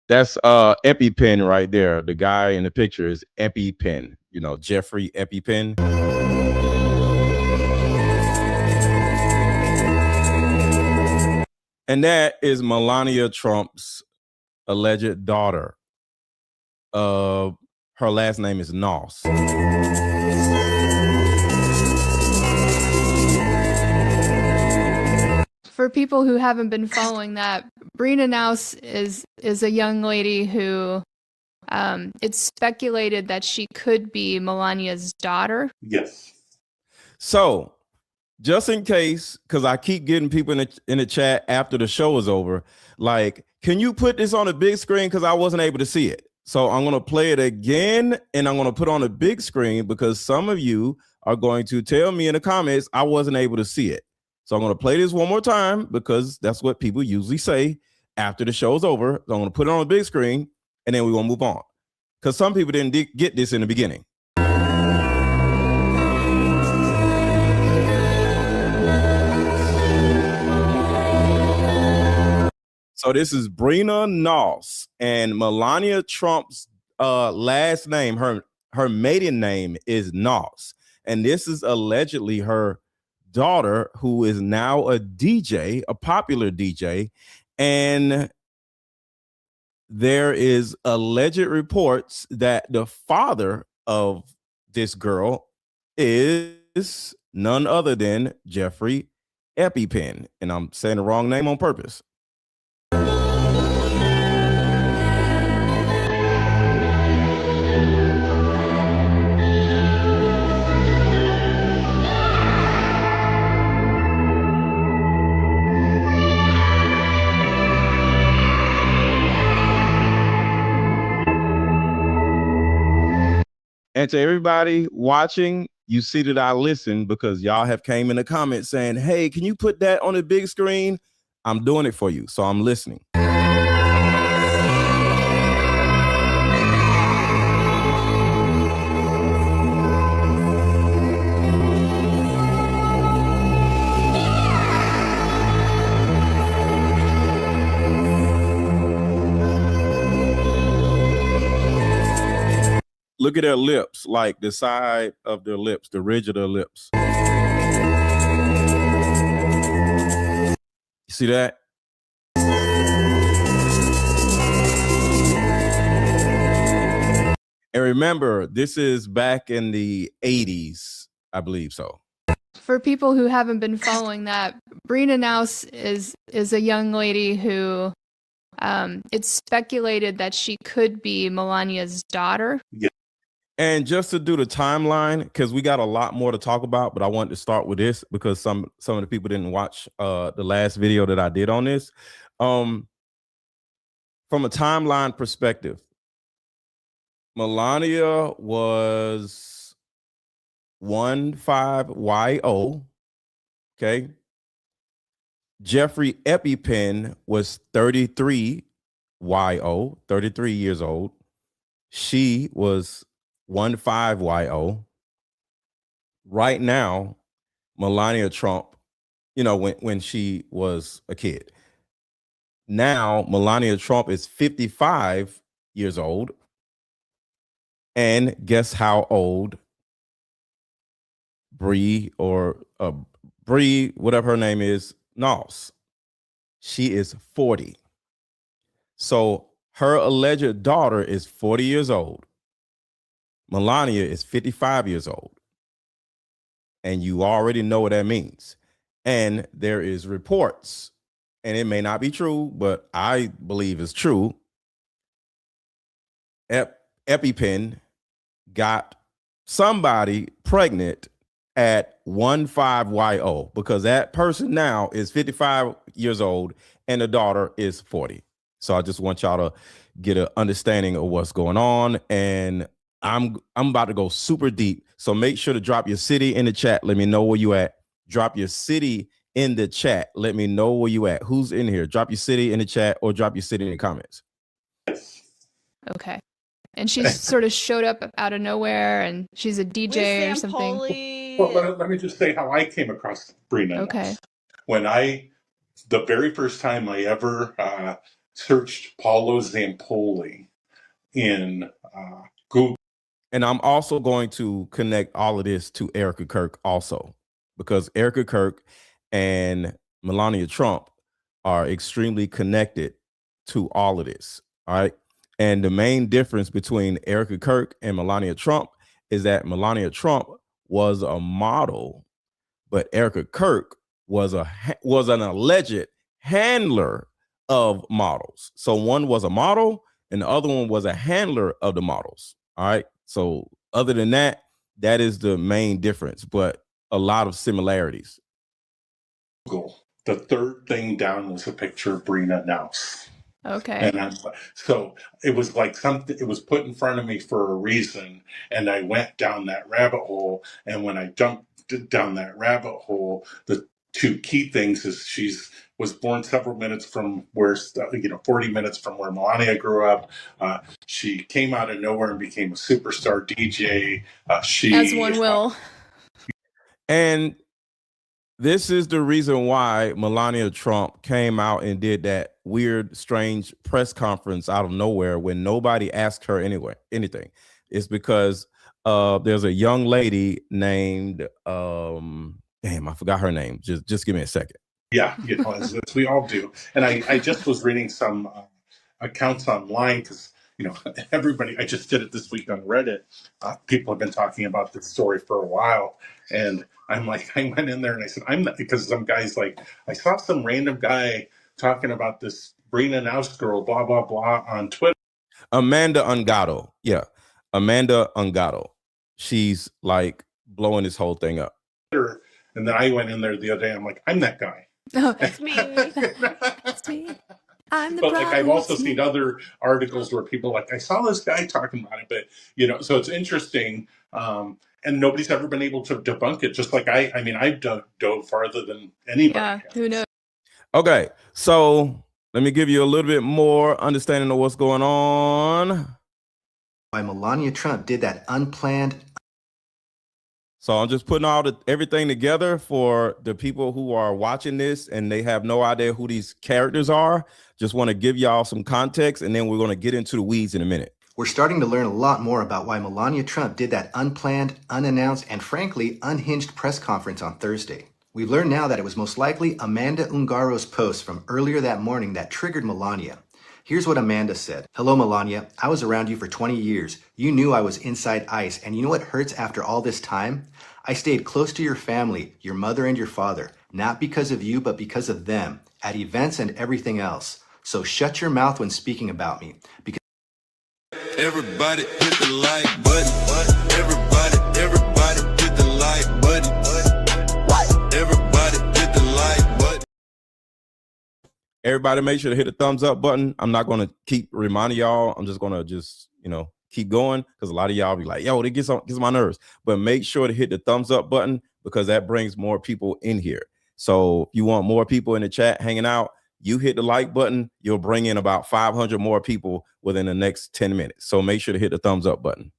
That's EpiPen right there. The guy in the picture is EpiPen. You know, Jeffrey EpiPen. And that is Melania Trump's alleged daughter. Her last name is Noss. For people who haven't been following that, Brina Naus is a young lady who it's speculated that she could be Melania's daughter. Yes. So, just in case, because I keep getting people in the chat after the show is over, like, can you put this on a big screen? Because I wasn't able to see it. So I'm going to play it again, and I'm going to put on a big screen because some of you are going to tell me in the comments I wasn't able to see it. So I'm going to play this one more time because that's what people usually say after the show's over. So I'm going to put it on a big screen, and then we're going to move on. Because some people didn't get this in the beginning. So this is Brina Noss, and Melania Trump's last name, her maiden name is Noss. And this is allegedly her daughter, who is now a DJ, a popular DJ. And there is alleged reports that the father of this girl is none other than Jeffrey EpiPen. And I'm saying the wrong name on purpose. And to everybody watching, you see that I listen because y'all have came in the comments saying, hey, can you put that on the big screen? I'm doing it for you. So I'm listening. Look at their lips, like the side of their lips, the ridge of their lips. You see that? And remember, this is back in the 80s, I believe so. For people who haven't been following that, Brina Naus is a young lady who it's speculated that she could be Melania's daughter. Yeah. And just to do the timeline, because we got a lot more to talk about, but I wanted to start with this because some of the people didn't watch the last video that I did on this. From a timeline perspective, Melania was 15YO. Okay. Jeffrey EpiPen was 33YO, 33 years old. She was 15YO. Right now, Melania Trump, you know, when she was a kid. Now, Melania Trump is 55 years old. And guess how old Bree, whatever her name is, Noss? She is 40. So her alleged daughter is 40 years old. Melania is 55 years old. And you already know what that means. And there is reports, and it may not be true, but I believe it's true. EpiPen got somebody pregnant at 15YO because that person now is 55 years old and the daughter is 40. So I just want y'all to get an understanding of what's going on. And I'm about to go super deep. So make sure to drop your city in the chat. Let me know where you at. Drop your city in the chat. Let me know where you at. Who's in here? Drop your city in the chat or drop your city in the comments. Okay. And she sort of showed up out of nowhere, and she's a DJ or something. Well, let me just say how I came across Brina. Okay. When the very first time I ever searched Paolo Zampolli in Google. And I'm also going to connect all of this to Erika Kirk also, because Erika Kirk and Melania Trump are extremely connected to all of this. All right. And the main difference between Erika Kirk and Melania Trump is that Melania Trump was a model, but Erika Kirk was an alleged handler of models. So one was a model and the other one was a handler of the models. All right. So other than that, that is the main difference, but a lot of similarities. The third thing down was a picture of Brina Naus. Okay. And so it was like something, it was put in front of me for a reason. And I went down that rabbit hole. And when I jumped down that rabbit hole, the two key things is was born several minutes from where, 40 minutes from where Melania grew up. She came out of nowhere and became a superstar DJ. As one will. And this is the reason why Melania Trump came out and did that weird, strange press conference out of nowhere when nobody asked her anything. It's because there's a young lady named I forgot her name. Just give me a second. Yeah, as we all do. And I just was reading some accounts online because everybody. I just did it this week on Reddit. People have been talking about this story for a while, and I'm like, I went in there and I said, I'm not, because some guy's like, I saw some random guy talking about this Brina Naus girl, blah blah blah, on Twitter. Amanda Ungaro, yeah, Amanda Ungaro. She's like blowing this whole thing up. And then I went in there the other day. I'm like, I'm that guy. Oh, it's me. It's me. I'm the but like I've also seen other articles where people like, I saw this guy talking about it, but so it's interesting. And nobody's ever been able to debunk it. Just like I've dove farther than anybody. Yeah, who knows? Okay, so let me give you a little bit more understanding of what's going on. Why Melania Trump did that unplanned. So I'm just putting everything together for the people who are watching this and they have no idea who these characters are. Just want to give y'all some context, and then we're going to get into the weeds in a minute. We're starting to learn a lot more about why Melania Trump did that unplanned, unannounced, and frankly, unhinged press conference on Thursday. We've learned now that it was most likely Amanda Ungaro's post from earlier that morning that triggered Melania. Here's what Amanda said. Hello, Melania. I was around you for 20 years. You knew I was inside ice, and you know what hurts after all this time? I stayed close to your family, your mother and your father, not because of you, but because of them, at events and everything else. So shut your mouth when speaking about me. Because everybody hit the like button. Everybody hit the like button. Everybody hit the like button. Everybody make sure to hit the thumbs up button. I'm not going to keep reminding y'all. I'm just going to keep going, because a lot of y'all be like, yo, it gets on my nerves. But make sure to hit the thumbs up button, because that brings more people in here. So if you want more people in the chat hanging out, you hit the like button, you'll bring in about 500 more people within the next 10 minutes. So make sure to hit the thumbs up button.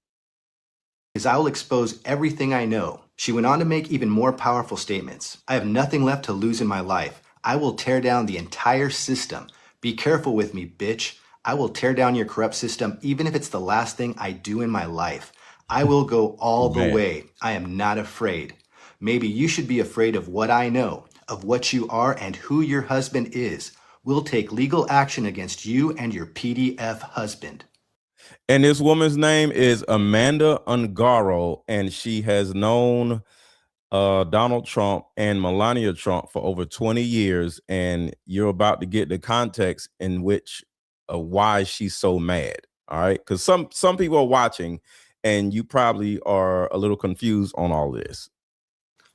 I will expose everything I know. She went on to make even more powerful statements. I have nothing left to lose in my life. I will tear down the entire system. Be careful with me, bitch. I will tear down your corrupt system, even if it's the last thing I do in my life. I will go all the way. I am not afraid. Maybe you should be afraid of what I know, of what you are and who your husband is. We'll take legal action against you and your PDF husband. And this woman's name is Amanda Ungaro, and she has known Donald Trump and Melania Trump for over 20 years. And you're about to get the context in which why she's so mad. All right, because some people are watching and you probably are a little confused on all this.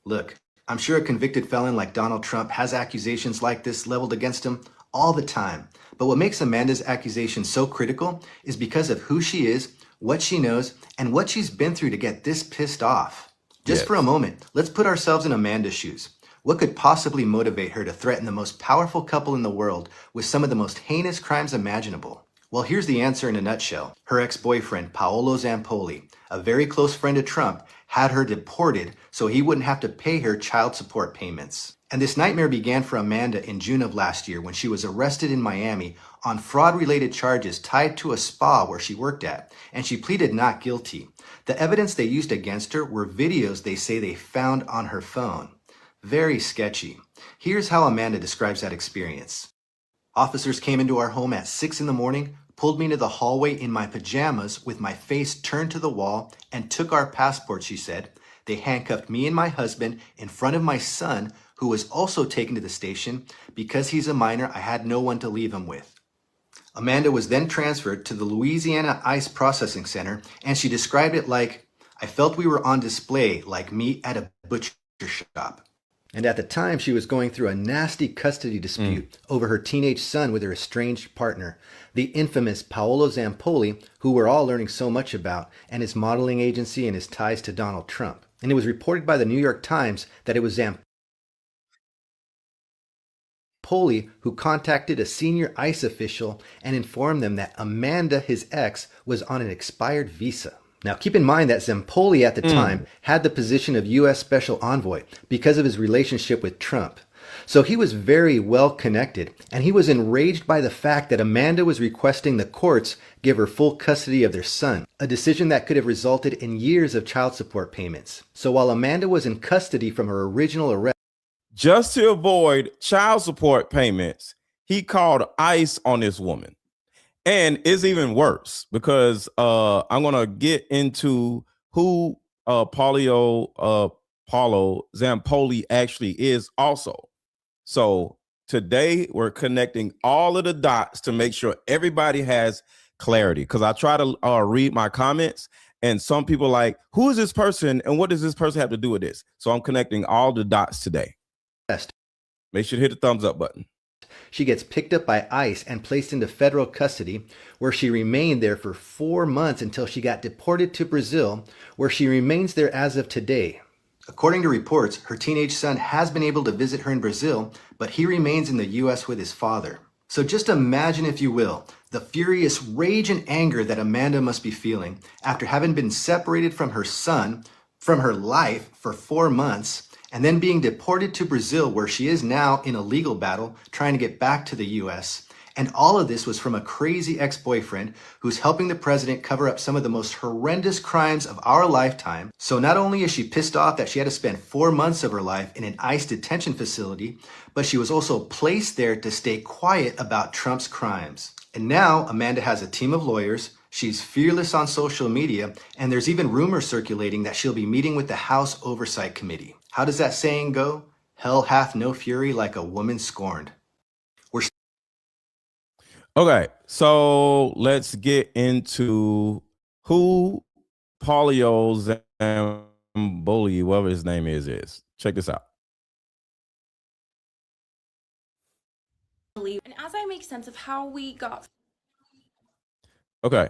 Look, I'm sure a convicted felon like Donald Trump has accusations like this leveled against him all the time. But what makes Amanda's accusation so critical is because of who she is, what she knows, and what she's been through to get this pissed off. Just for a moment, let's put ourselves in Amanda's shoes. What could possibly motivate her to threaten the most powerful couple in the world with some of the most heinous crimes imaginable? Well, here's the answer in a nutshell. Her ex-boyfriend, Paolo Zampolli, a very close friend of Trump, had her deported so he wouldn't have to pay her child support payments. And this nightmare began for Amanda in June of last year when she was arrested in Miami on fraud-related charges tied to a spa where she worked at, and she pleaded not guilty. The evidence they used against her were videos they say they found on her phone. Very sketchy. Here's how Amanda describes that experience. Officers came into our home at 6 in the morning, pulled me into the hallway in my pajamas with my face turned to the wall, and took our passports, she said. They handcuffed me and my husband in front of my son, who was also taken to the station. Because he's a minor, I had no one to leave him with. Amanda was then transferred to the Louisiana ICE Processing Center, and she described it like, I felt we were on display like meat at a butcher shop. And at the time, she was going through a nasty custody dispute over her teenage son with her estranged partner, the infamous Paolo Zampolli, who we're all learning so much about, and his modeling agency and his ties to Donald Trump. And it was reported by the New York Times that it was Zampolli who contacted a senior ICE official and informed them that Amanda, his ex, was on an expired visa. Now, keep in mind that Zampolli at the time had the position of U.S. Special Envoy because of his relationship with Trump. So he was very well connected, and he was enraged by the fact that Amanda was requesting the courts give her full custody of their son, a decision that could have resulted in years of child support payments. So while Amanda was in custody from her original arrest, just to avoid child support payments, he called ICE on this woman. And it's even worse because I'm going to get into who Paolo Zampolli actually is also. So today we're connecting all of the dots to make sure everybody has clarity, because I try to read my comments and some people are like, who is this person and what does this person have to do with this? So I'm connecting all the dots today. Make sure to hit the thumbs up button. She gets picked up by ICE and placed into federal custody, where she remained there for 4 months until she got deported to Brazil, where she remains there as of today. According to reports, her teenage son has been able to visit her in Brazil, but he remains in the U.S. with his father. So just imagine, if you will, the furious rage and anger that Amanda must be feeling after having been separated from her son, from her life for 4 months, and then being deported to Brazil, where she is now in a legal battle trying to get back to the U.S. And all of this was from a crazy ex-boyfriend who's helping the president cover up some of the most horrendous crimes of our lifetime. So not only is she pissed off that she had to spend 4 months of her life in an ICE detention facility, but she was also placed there to stay quiet about Trump's crimes. And now Amanda has a team of lawyers. She's fearless on social media, and there's even rumors circulating that she'll be meeting with the House Oversight Committee. How does that saying go? Hell hath no fury like a woman scorned. Okay, so let's get into who Paolo Zampolli, whatever his name is. Check this out. And as I make sense of how we got. Okay.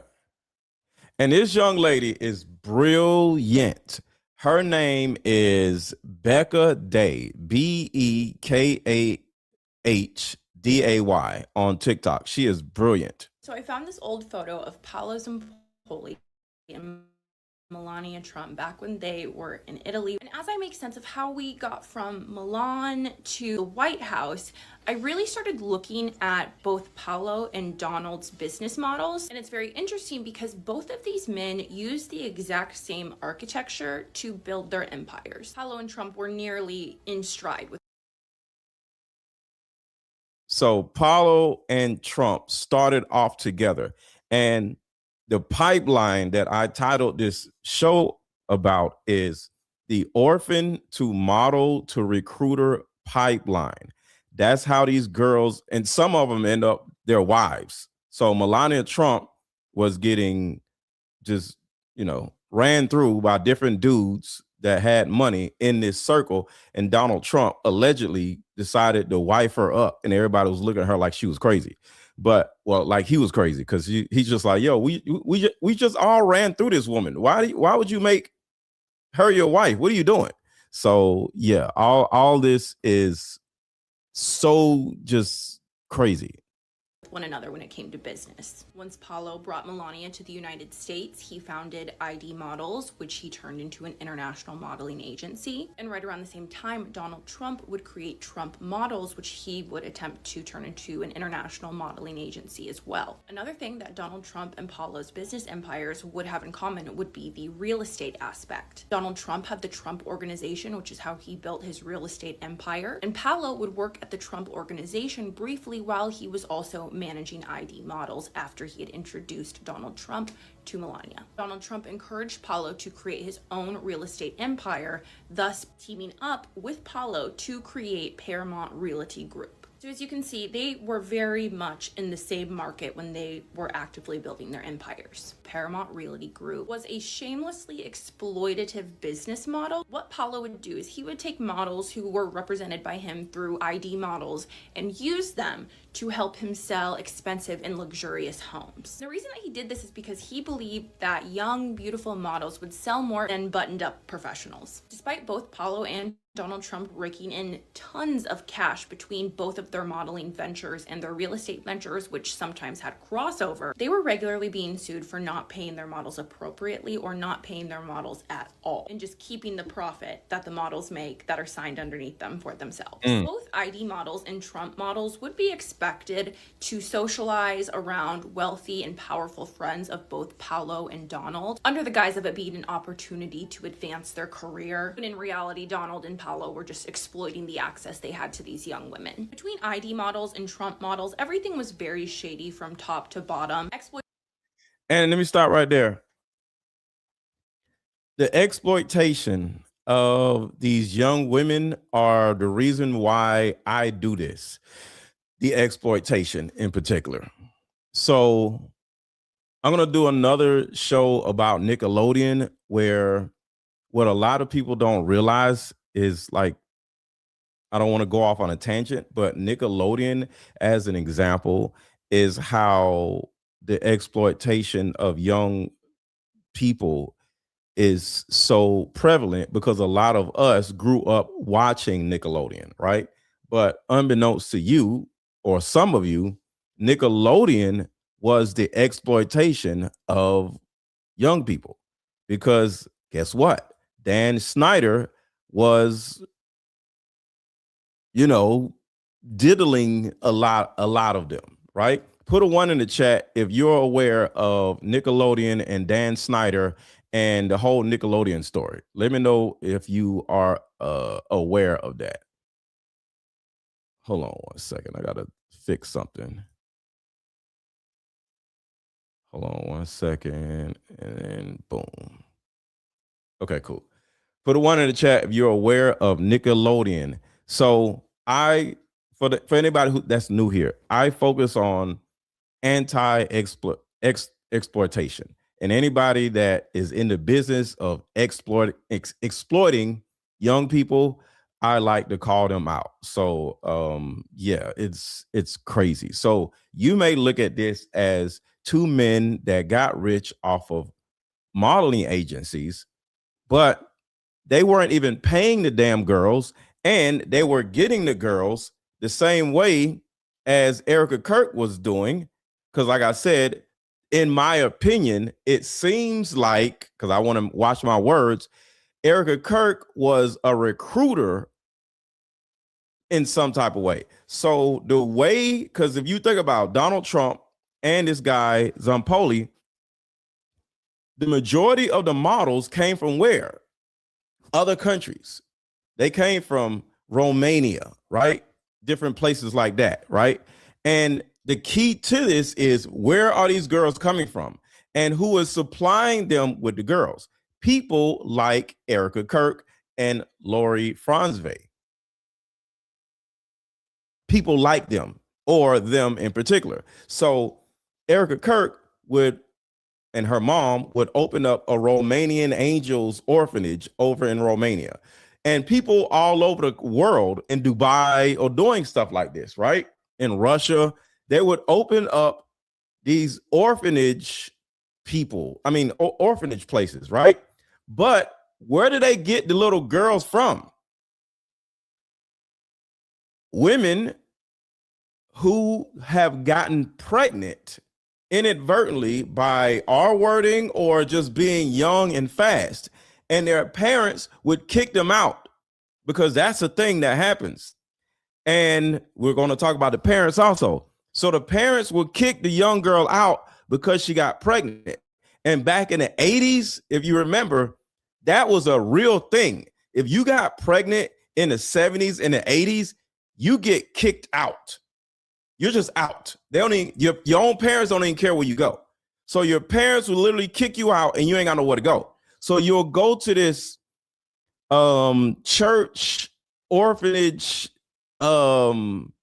And this young lady is brilliant. Her name is Becca Day, Bekahday on TikTok. She is brilliant. So I found this old photo of Paolo Zampolli and Melania Trump back when they were in Italy. And as I make sense of how we got from Milan to the White House, I really started looking at both Paolo and Donald's business models. And it's very interesting because both of these men used the exact same architecture to build their empires. Paolo and Trump were nearly in stride with. So Paolo and Trump started off together, and the pipeline that I titled this show about is the orphan to model to recruiter pipeline. That's how these girls, and some of them end up their wives. So Melania Trump was getting just, ran through by different dudes that had money in this circle, and Donald Trump allegedly decided to wife her up, and everybody was looking at her like she was crazy. But like he was crazy because he's just like, yo, we just all ran through this woman. Why would you make her your wife? What are you doing? So yeah, all this is so just crazy. one another when it came to business. Once Paolo brought Melania to the United States, he founded ID Models, which he turned into an international modeling agency. And right around the same time, Donald Trump would create Trump Models, which he would attempt to turn into an international modeling agency as well. Another thing that Donald Trump and Paolo's business empires would have in common would be the real estate aspect. Donald Trump had the Trump Organization, which is how he built his real estate empire, and Paolo would work at the Trump Organization briefly while he was also managing ID Models after he had introduced Donald Trump to Melania. Donald Trump encouraged Paolo to create his own real estate empire, thus teaming up with Paolo to create Paramount Realty Group. So as you can see, they were very much in the same market when they were actively building their empires. Paramount Realty Group was a shamelessly exploitative business model. What Paolo would do is he would take models who were represented by him through ID Models and use them to help him sell expensive and luxurious homes. The reason that he did this is because he believed that young, beautiful models would sell more than buttoned up professionals. Despite both Paolo and Donald Trump raking in tons of cash between both of their modeling ventures and their real estate ventures, which sometimes had crossover, they were regularly being sued for not paying their models appropriately or not paying their models at all, and just keeping the profit that the models make that are signed underneath them for themselves. Both ID Models and Trump Models would be expected to socialize around wealthy and powerful friends of both Paolo and Donald, under the guise of it being an opportunity to advance their career. But in reality, Donald and Paolo were just exploiting the access they had to these young women. Between ID Models and Trump Models, everything was very shady from top to bottom. And let me stop right there. The exploitation of these young women are the reason why I do this. The exploitation in particular. So I'm going to do another show about Nickelodeon, where what a lot of people don't realize is, like, I don't want to go off on a tangent, but Nickelodeon, as an example, is how the exploitation of young people is so prevalent, because a lot of us grew up watching Nickelodeon, right? But unbeknownst to you, or some of you, Nickelodeon was the exploitation of young people, because guess what? Dan Snyder was, diddling a lot of them, right? Put a 1 in the chat if you're aware of Nickelodeon and Dan Snyder and the whole Nickelodeon story. Let me know if you are aware of that. Hold on 1 second. I got to fix something. Hold on 1 second, and then boom. Okay, cool. Put a 1 in the chat if you're aware of Nickelodeon. So for anybody that's new here, I focus on anti-exploitation, and anybody that is in the business of exploiting young people, I like to call them out. So yeah, it's crazy. So you may look at this as two men that got rich off of modeling agencies, but they weren't even paying the damn girls, and they were getting the girls the same way as Erika Kirk was doing. Because like I said, in my opinion, it seems like, because I want to watch my words, Erika Kirk was a recruiter in some type of way. So the way, because if you think about Donald Trump and this guy, Zampolli, the majority of the models came from where? Other countries. They came from Romania, right? Different places like that, right? And the key to this is, where are these girls coming from? And who is supplying them with the girls? People like Erika Kirk and Lori Franzve. People like them, or them in particular. So Erika Kirk and her mom would open up a Romanian Angels orphanage over in Romania. And people all over the world, in Dubai or doing stuff like this, right? In Russia, they would open up these orphanage places, right? But where do they get the little girls from? Women who have gotten pregnant inadvertently by our wording or just being young and fast, and their parents would kick them out, because that's a thing that happens. And we're going to talk about the parents also. So the parents would kick the young girl out because she got pregnant. And back in the 80s, if you remember, that was a real thing. If you got pregnant in the 70s and the 80s, you get kicked out. You're just out. They don't even, your own parents don't even care where you go. So your parents will literally kick you out and you ain't got nowhere to go. So you'll go to this church, orphanage, helping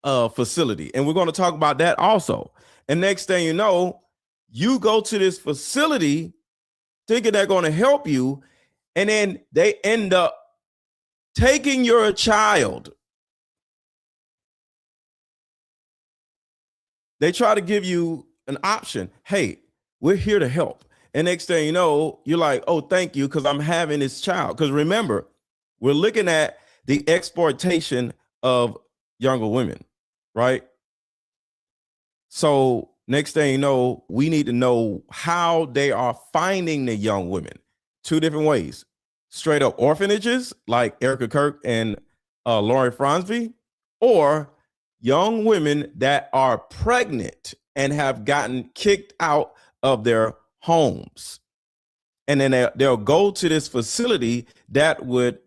facility. And we're going to talk about that also. And next thing you know, you go to this facility thinking they're going to help you, and then they end up taking your child. They try to give you an option. Hey, we're here to help. And next thing you know, you're like, oh, thank you, because I'm having this child. Because remember, we're looking at the exploitation of younger women, right? So next thing you know, we need to know how they are finding the young women. Two different ways. Straight up orphanages like Erika Kirk and Lori Fronsby, or young women that are pregnant and have gotten kicked out of their homes. And then they'll go to this facility that would,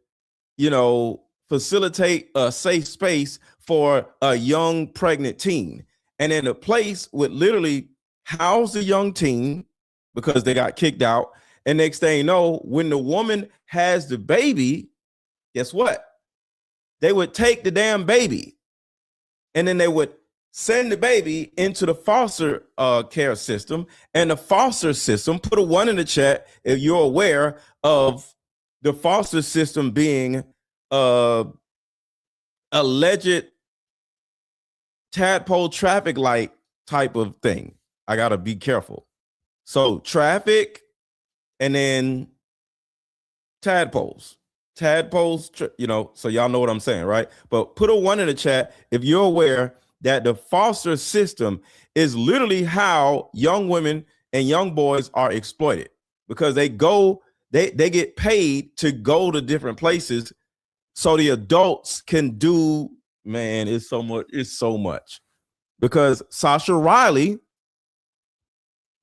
facilitate a safe space for a young pregnant teen. And then the place would literally house the young teen because they got kicked out. And next thing you know, when the woman has the baby, guess what? They would take the damn baby, and then they would send the baby into the foster care system. And the foster system, put a 1 in the chat if you're aware of the foster system being alleged tadpole traffic light type of thing. I got to be careful. So traffic and then tadpoles. Tadpoles, so y'all know what I'm saying, right? But put a 1 in the chat if you're aware that the foster system is literally how young women and young boys are exploited, because they get paid to go to different places so the adults can do, man, it's so much. Because Sasha Riley,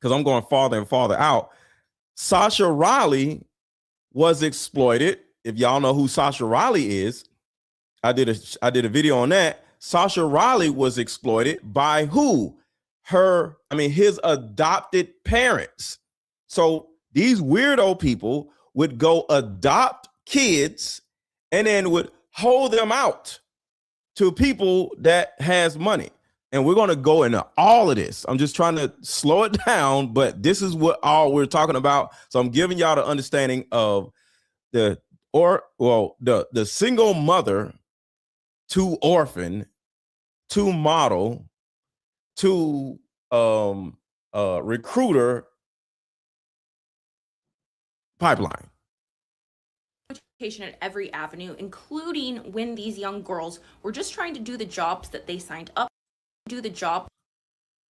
because I'm going farther and farther out, Sasha Riley was exploited. If y'all know who Sasha Riley is, I did a video on that. Sasha Riley was exploited by who? His adopted parents. So these weirdo people would go adopt kids and then would hold them out to people that has money. And we're going to go into all of this. I'm just trying to slow it down, but this is what all we're talking about. So I'm giving y'all the understanding of the single mother to orphan to model to recruiter pipeline. At every avenue, including when these young girls were just trying to do the jobs that they signed up to do, the job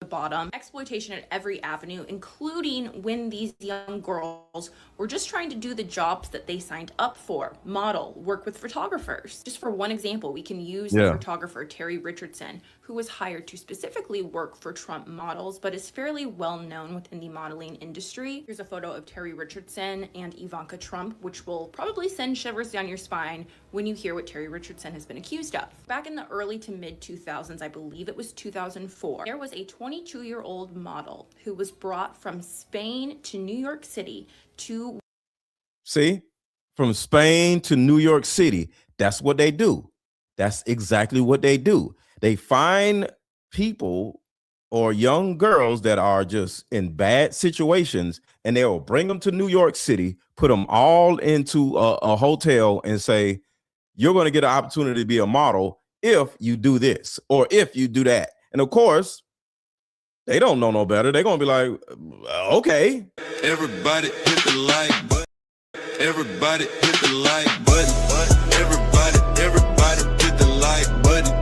the bottom. Exploitation at every avenue, including when these young girls were just trying to do the jobs that they signed up for, model, work with photographers. Just for one example, we can use the photographer Terry Richardson, who was hired to specifically work for Trump models, but is fairly well known within the modeling industry. Here's a photo of Terry Richardson and Ivanka Trump, which will probably send shivers down your spine when you hear what Terry Richardson has been accused of. Back in the early to mid 2000s, I believe it was 2004, there was a 22-year-old model who was brought from Spain to New York City to... See, from Spain to New York City, that's what they do. That's exactly what they do. They find people or young girls that are just in bad situations, and they will bring them to New York City, put them all into a hotel and say, you're going to get an opportunity to be a model if you do this or if you do that. And of course, they don't know no better. They're going to be like, okay. Everybody hit the like button. Everybody hit the like button. Everybody hit the like button.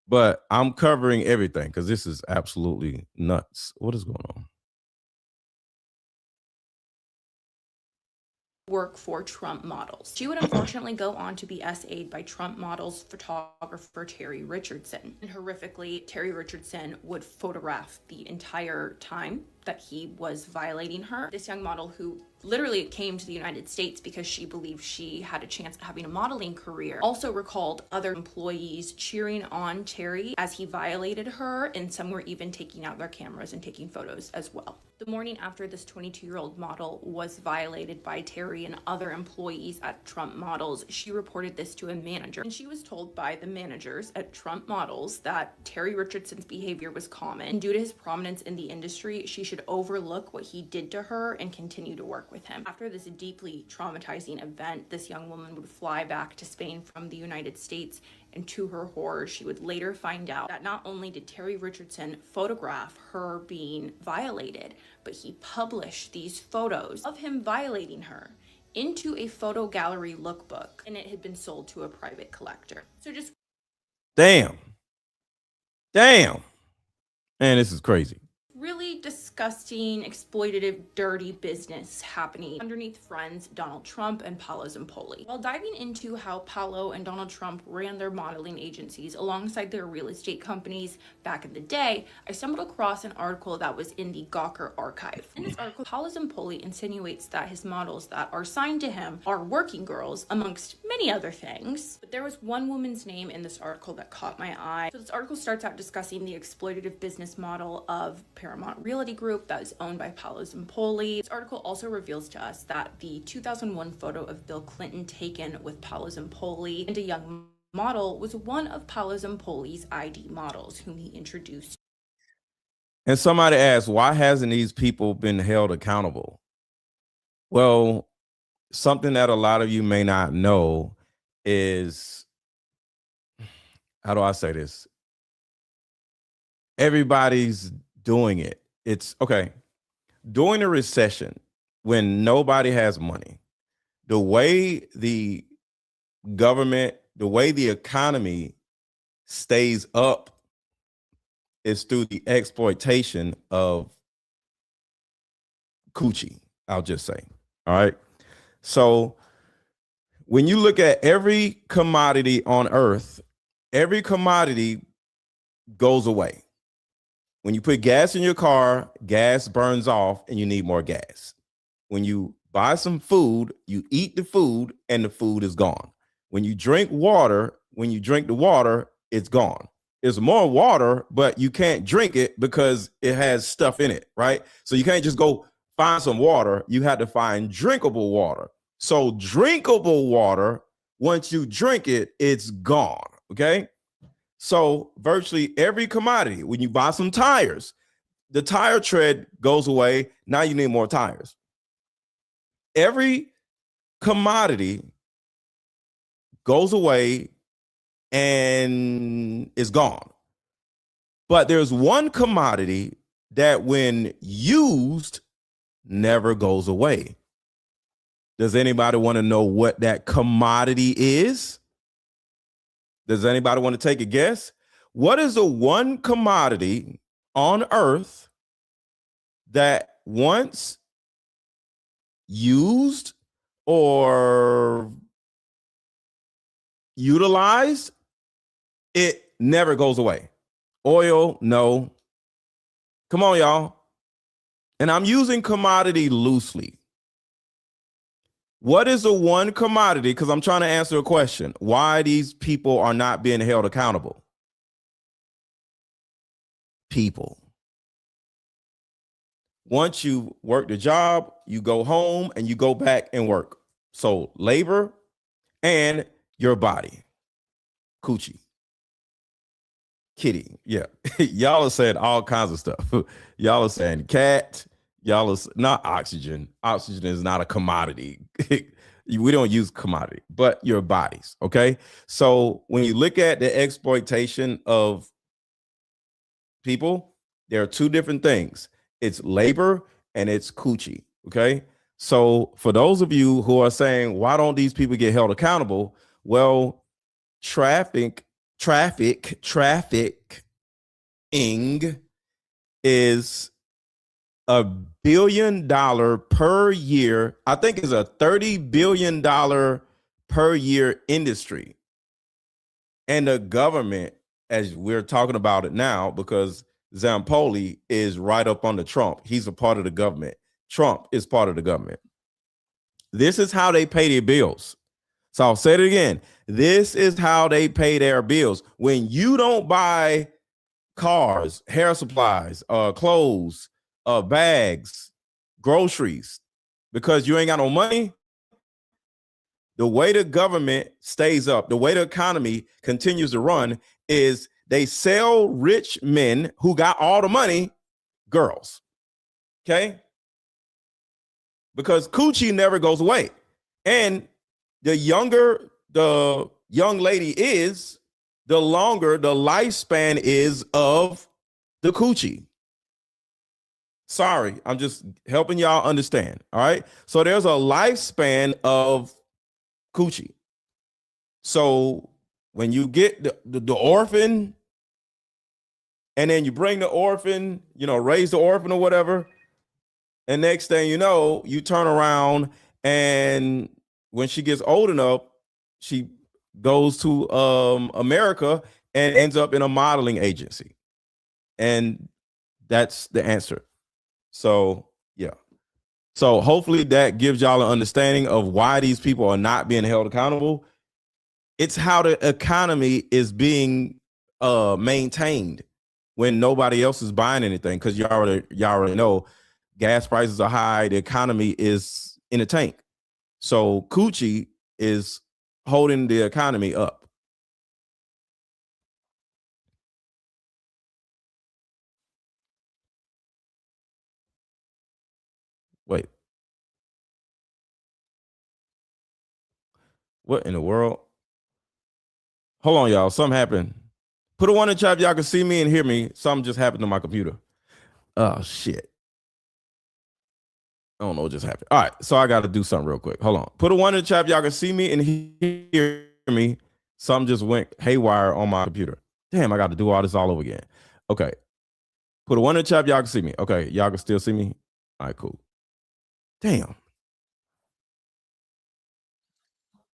but I'm covering everything because this is absolutely nuts. What is going on? Work for Trump models. She would unfortunately go on to be SA'd by Trump models photographer Terry Richardson. And horrifically, Terry Richardson would photograph the entire time that he was violating her. This young model, who literally came to the United States because she believed she had a chance at having a modeling career, also recalled other employees cheering on Terry as he violated her, and some were even taking out their cameras and taking photos as well. The morning after this 22-year-old model was violated by Terry and other employees at Trump Models, she reported this to a manager, and she was told by the managers at Trump Models that Terry Richardson's behavior was common, and due to his prominence in the industry, she should overlook what he did to her and continue to work with him. After this deeply traumatizing event, this young woman would fly back to Spain from the United States, and to her horror, she would later find out that not only did Terry Richardson photograph her being violated, but he published these photos of him violating her into a photo gallery lookbook, and it had been sold to a private collector. So just Damn. Man, this is crazy. really disgusting, exploitative, dirty business happening underneath friends Donald Trump and Paolo Zampolli. While diving into how Paolo and Donald Trump ran their modeling agencies alongside their real estate companies back in the day, I stumbled across an article that was in the Gawker archive. In this article, Paolo Zampolli insinuates that his models that are signed to him are working girls, amongst many other things. But there was one woman's name in this article that caught my eye. So this article starts out discussing the exploitative business model of Paramount Realty Group that is owned by Paolo Zampolli. This article also reveals to us that the 2001 photo of Bill Clinton taken with Paolo Zampolli and a young model was one of Paolo Zampoli's ID models, whom he introduced. And somebody asked, why hasn't these people been held accountable? Well, something that a lot of you may not know is, how do I say this? Everybody's doing it. It's okay. During a recession, when nobody has money, the way the government, the way the economy stays up is through the exploitation of coochie, I'll just say. All right. So when you look at every commodity on earth, every commodity goes away. When you put gas in your car, gas burns off and you need more gas. When you buy some food, you eat the food and the food is gone. When you drink water, when you drink the water, it's gone. There's more water, but you can't drink it because it has stuff in it, right? So you can't just go find some water. You have to find drinkable water. So drinkable water, once you drink it, it's gone, okay? So virtually every commodity, when you buy some tires, the tire tread goes away. Now you need more tires. Every commodity goes away and is gone. But there's one commodity that when used never goes away. Does anybody want to know what that commodity is? Does anybody want to take a guess? What is the one commodity on earth that once used or utilized, it never goes away? Oil, no. Come on, y'all. And I'm using commodity loosely. What is the one commodity? Because I'm trying to answer a question. Why these people are not being held accountable? People. Once you work the job, you go home and you go back and work. So labor and your body. Coochie. Kitty. Yeah. Y'all are saying all kinds of stuff. Y'all are saying cat. Y'all are not oxygen. Oxygen is not a commodity. We don't use commodity, but your bodies. Okay. So when you look at the exploitation of people, there are two different things. It's labor and it's coochie. Okay. So for those of you who are saying, why don't these people get held accountable? Well, traffic trafficking is $1 billion per year. I think it's a $30 billion per year industry. And the government, as we're talking about it now, because Zampolli is right up under Trump. He's a part of the government. Trump is part of the government. This is how they pay their bills. So I'll say it again. This is how they pay their bills. When you don't buy cars, hair supplies, clothes, bags, groceries, because you ain't got no money, the way the government stays up, the way the economy continues to run is they sell rich men who got all the money girls. Okay? Because coochie never goes away. And the younger the young lady is, the longer the lifespan is of the coochie. Sorry, I'm just helping y'all understand. All right. So there's a lifespan of coochie. So when you get the orphan, and then you bring the orphan, raise the orphan or whatever, and next thing you know, you turn around, and when she gets old enough, she goes to America and ends up in a modeling agency. And that's the answer. So, yeah. So hopefully that gives y'all an understanding of why these people are not being held accountable. It's how the economy is being maintained when nobody else is buying anything, because y'all already know gas prices are high. The economy is in a tank. So coochie is holding the economy up. Wait. What in the world? Hold on, y'all. Something happened. Put a 1 in the chat if y'all can see me and hear me. Something just happened to my computer. Oh, shit. I don't know what just happened. All right, so I got to do something real quick. Hold on. Put a 1 in the chat if y'all can see me and hear me. Something just went haywire on my computer. Damn, I got to do all this all over again. Okay. Put a 1 in the chat if y'all can see me. Okay, y'all can still see me? All right, cool. Damn.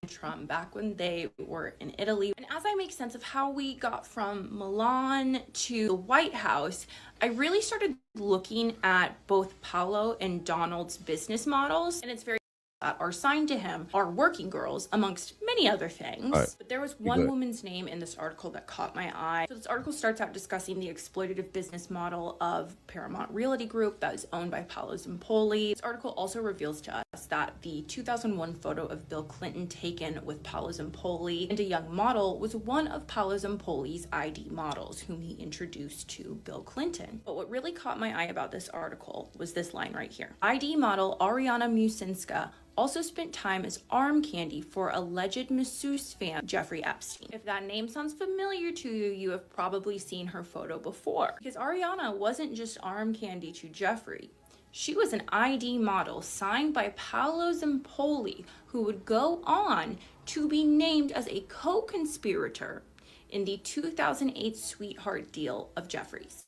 Trump back when they were in Italy. And as I make sense of how we got from Milan to the White House, I really started looking at both Paolo and Donald's business models, and it's very that are signed to him are working girls, amongst many other things. Right. But there was one woman's name in this article that caught my eye. So this article starts out discussing the exploitative business model of Paramount Realty Group that is owned by Paolo Zampolli. This article also reveals to us that the 2001 photo of Bill Clinton taken with Paolo Zampolli and a young model was one of Paolo Zampoli's ID models, whom he introduced to Bill Clinton. But what really caught my eye about this article was this line right here. ID model Ariana Musinska also spent time as arm candy for alleged masseuse fan Jeffrey Epstein. If that name sounds familiar to you, you have probably seen her photo before. Because Ariana wasn't just arm candy to Jeffrey. She was an ID model signed by Paolo Zampolli, who would go on to be named as a co-conspirator in the 2008 sweetheart deal of Jeffrey's.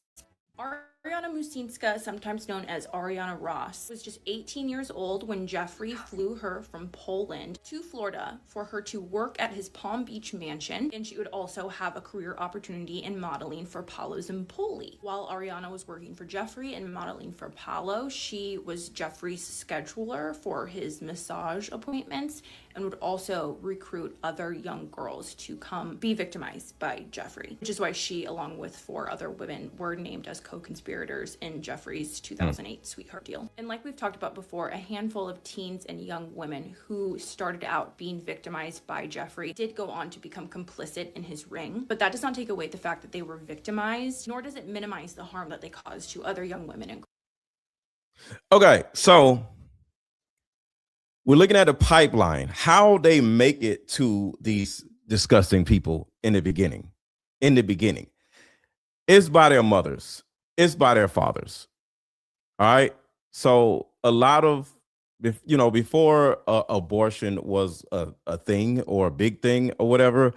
Ariana Musinska, sometimes known as Ariana Ross, was just 18 years old when Jeffrey flew her from Poland to Florida for her to work at his Palm Beach mansion, and she would also have a career opportunity in modeling for Paolo Zampolli. While Ariana was working for Jeffrey and modeling for Paolo, she was Jeffrey's scheduler for his massage appointments and would also recruit other young girls to come be victimized by Jeffrey, which is why she, along with 4 other women, were named as co-conspirators in Jeffrey's 2008 sweetheart deal. And like we've talked about before, a handful of teens and young women who started out being victimized by Jeffrey did go on to become complicit in his ring, but that does not take away the fact that they were victimized, nor does it minimize the harm that they caused to other young women. And okay, so we're looking at a pipeline, how they make it to these disgusting people in the beginning. It's by their mothers. It's by their fathers. All right. So a lot of, before abortion was a thing or a big thing or whatever,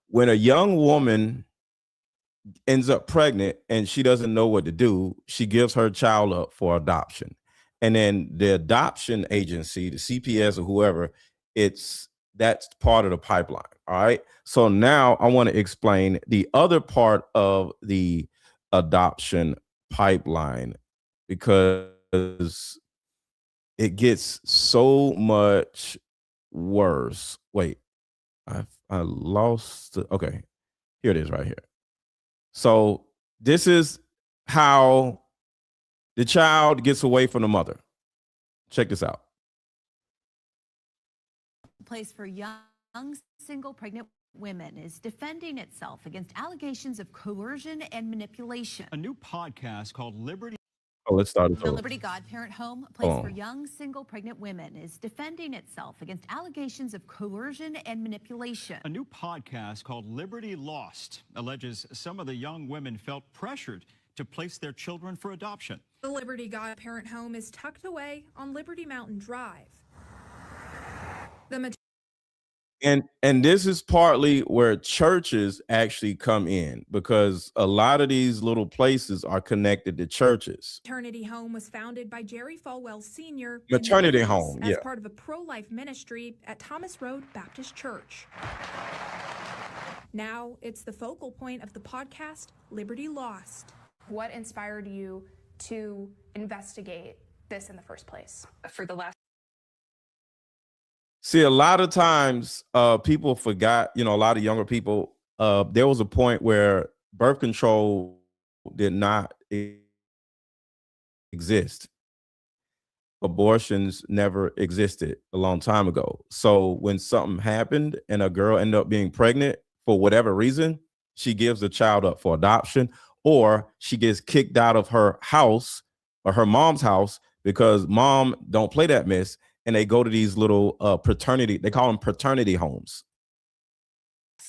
when a young woman ends up pregnant and she doesn't know what to do, she gives her child up for adoption. And then the adoption agency, the CPS or whoever, that's part of the pipeline. All right. So now I want to explain the other part of the adoption pipeline, because it gets so much worse. Wait, I lost. Okay, here it is right here. So this is how the child gets away from the mother. Check this out. Place for young single pregnant women is defending itself against allegations of coercion and manipulation. A new podcast called Liberty. Oh, let's start it The over. Liberty Godparent Home, a place for young single pregnant women, is defending itself against allegations of coercion and manipulation. A new podcast called Liberty Lost alleges some of the young women felt pressured to place their children for adoption. The Liberty Godparent Home is tucked away on Liberty Mountain Drive. And this is partly where churches actually come in, because a lot of these little places are connected to churches. Maternity home was founded by Jerry Falwell Sr. Maternity home, as yeah. part of a pro-life ministry at Thomas Road Baptist Church. Now it's the focal point of the podcast, Liberty Lost. What inspired you to investigate this in the first place? For the last See, a lot of times people forgot, a lot of younger people, there was a point where birth control did not exist. Abortions never existed a long time ago. So when something happened and a girl ended up being pregnant for whatever reason, she gives the child up for adoption, or she gets kicked out of her house or her mom's house because mom don't play that mess. And they go to these little they call them paternity homes.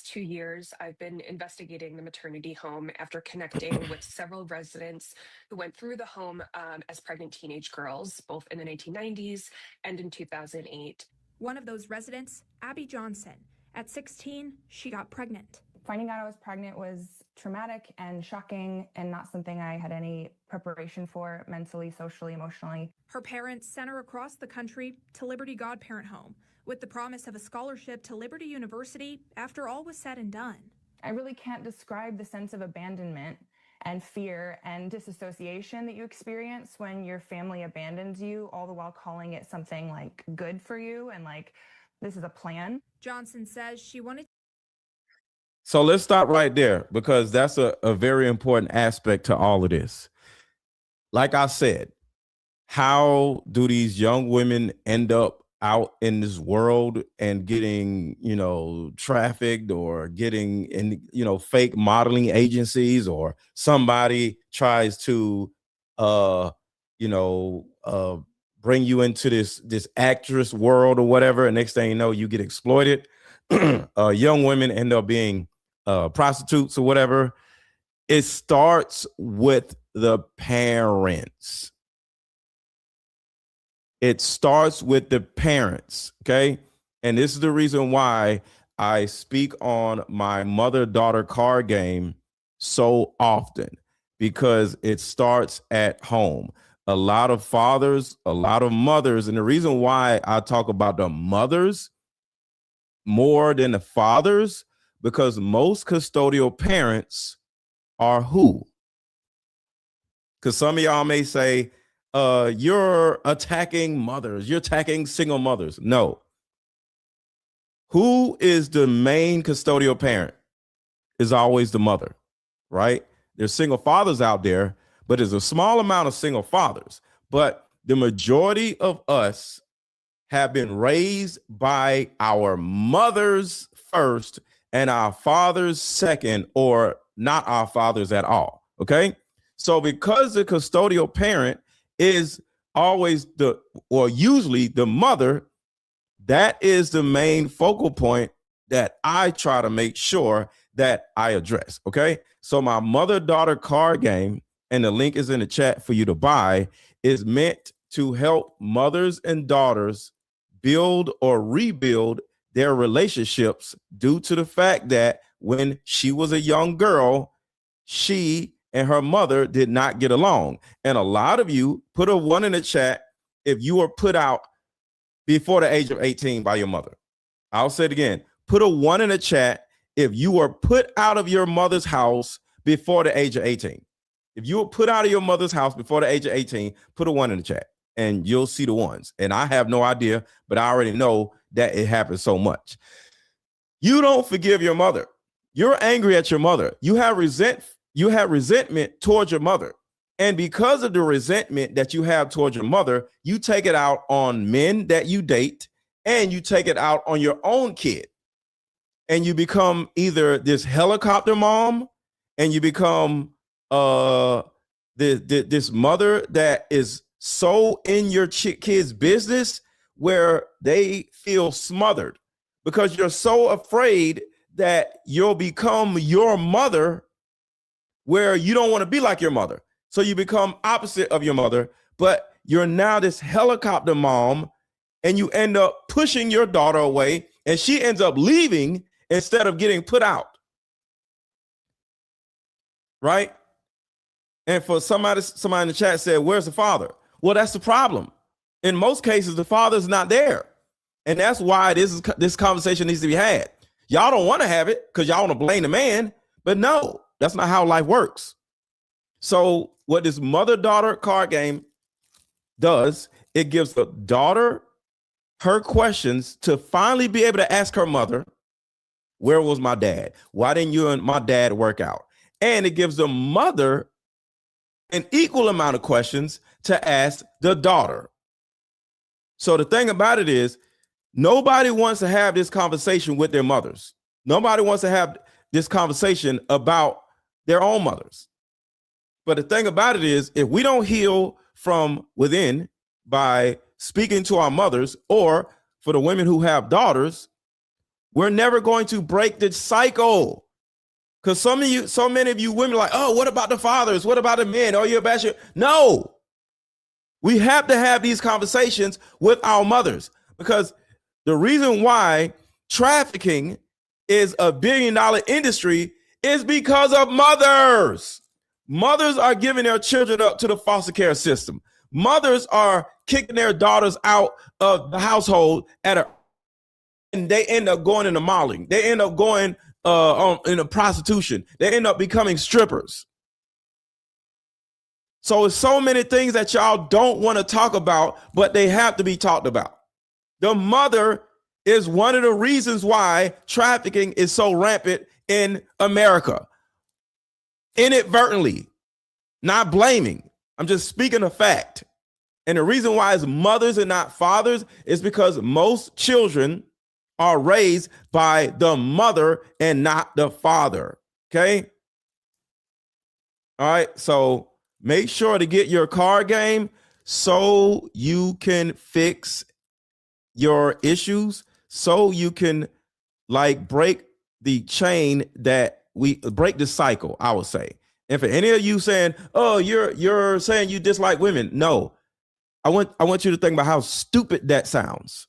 2 years, I've been investigating the maternity home after connecting with several residents who went through the home as pregnant teenage girls, both in the 1990s and in 2008. One of those residents, Abby Johnson. At 16, she got pregnant. Finding out I was pregnant was traumatic and shocking, and not something I had any preparation for mentally, socially, emotionally. Her parents sent her across the country to Liberty Godparent Home with the promise of a scholarship to Liberty University after all was said and done. I really can't describe the sense of abandonment and fear and disassociation that you experience when your family abandons you, all the while calling it something like good for you and like this is a plan. Johnson says she wanted. So let's stop right there, because that's a very important aspect to all of this. Like I said, how do these young women end up out in this world and getting, trafficked, or getting in, fake modeling agencies, or somebody tries to, bring you into this actress world or whatever. And next thing you know, you get exploited. Young women end up being prostitutes or whatever. It starts with the parents. It starts with the parents, okay? And this is the reason why I speak on my mother-daughter card game so often, because it starts at home. A lot of fathers, a lot of mothers, and the reason why I talk about the mothers more than the fathers, because most custodial parents are who? Because some of y'all may say, you're attacking mothers, you're attacking single mothers. No. Who is the main custodial parent? Is always the mother, right? There's single fathers out there, but there's a small amount of single fathers. But the majority of us have been raised by our mothers first and our fathers second, or not our fathers at all. Okay. So because the custodial parent is always usually the mother, that is the main focal point that I try to make sure that I address. Okay. So my mother-daughter card game, and the link is in the chat for you to buy, is meant to help mothers and daughters build or rebuild their relationships, due to the fact that when she was a young girl, she and her mother did not get along. And a lot of you put a 1 in the chat if you were put out before the age of 18 by your mother. I'll say it again. Put a 1 in the chat if you were put out of your mother's house before the age of 18. If you were put out of your mother's house before the age of 18, put a 1 in the chat and you'll see the ones. And I have no idea, but I already know that it happens so much. You don't forgive your mother. You're angry at your mother. You have resentment towards your mother. And because of the resentment that you have towards your mother, you take it out on men that you date, and you take it out on your own kid. And you become either this helicopter mom, and you become this mother that is so in your kid's business where they feel smothered because you're so afraid that you'll become your mother where you don't want to be like your mother. So you become opposite of your mother, but you're now this helicopter mom, and you end up pushing your daughter away, and she ends up leaving instead of getting put out. Right? And for somebody in the chat said, where's the father? Well, that's the problem. In most cases, the father's not there. And that's why this conversation needs to be had. Y'all don't want to have it because y'all want to blame the man, but no, that's not how life works. So what this mother-daughter card game does, it gives the daughter her questions to finally be able to ask her mother, where was my dad? Why didn't you and my dad work out? And it gives the mother an equal amount of questions to ask the daughter. So the thing about it is, nobody wants to have this conversation with their mothers. Nobody wants to have this conversation about their own mothers. But the thing about it is, if we don't heal from within by speaking to our mothers, or for the women who have daughters, we're never going to break the cycle. Because so many of you women are like, oh, what about the fathers? What about the men? Oh, you're a bastard. No, we have to have these conversations with our mothers, because the reason why trafficking is a $1 billion industry is because of mothers. Mothers are giving their children up to the foster care system. Mothers are kicking their daughters out of the household and they end up going into modeling. They end up going into prostitution. They end up becoming strippers. So it's so many things that y'all don't want to talk about, but they have to be talked about. The mother is one of the reasons why trafficking is so rampant in America. Inadvertently, not blaming. I'm just speaking of fact. And the reason why it's mothers and not fathers is because most children are raised by the mother and not the father. Okay. All right. So make sure to get your card game so you can fix your issues, so you can break the chain that we break the cycle, I would say. And for any of you saying, oh, you're saying you dislike women. No, I want you to think about how stupid that sounds.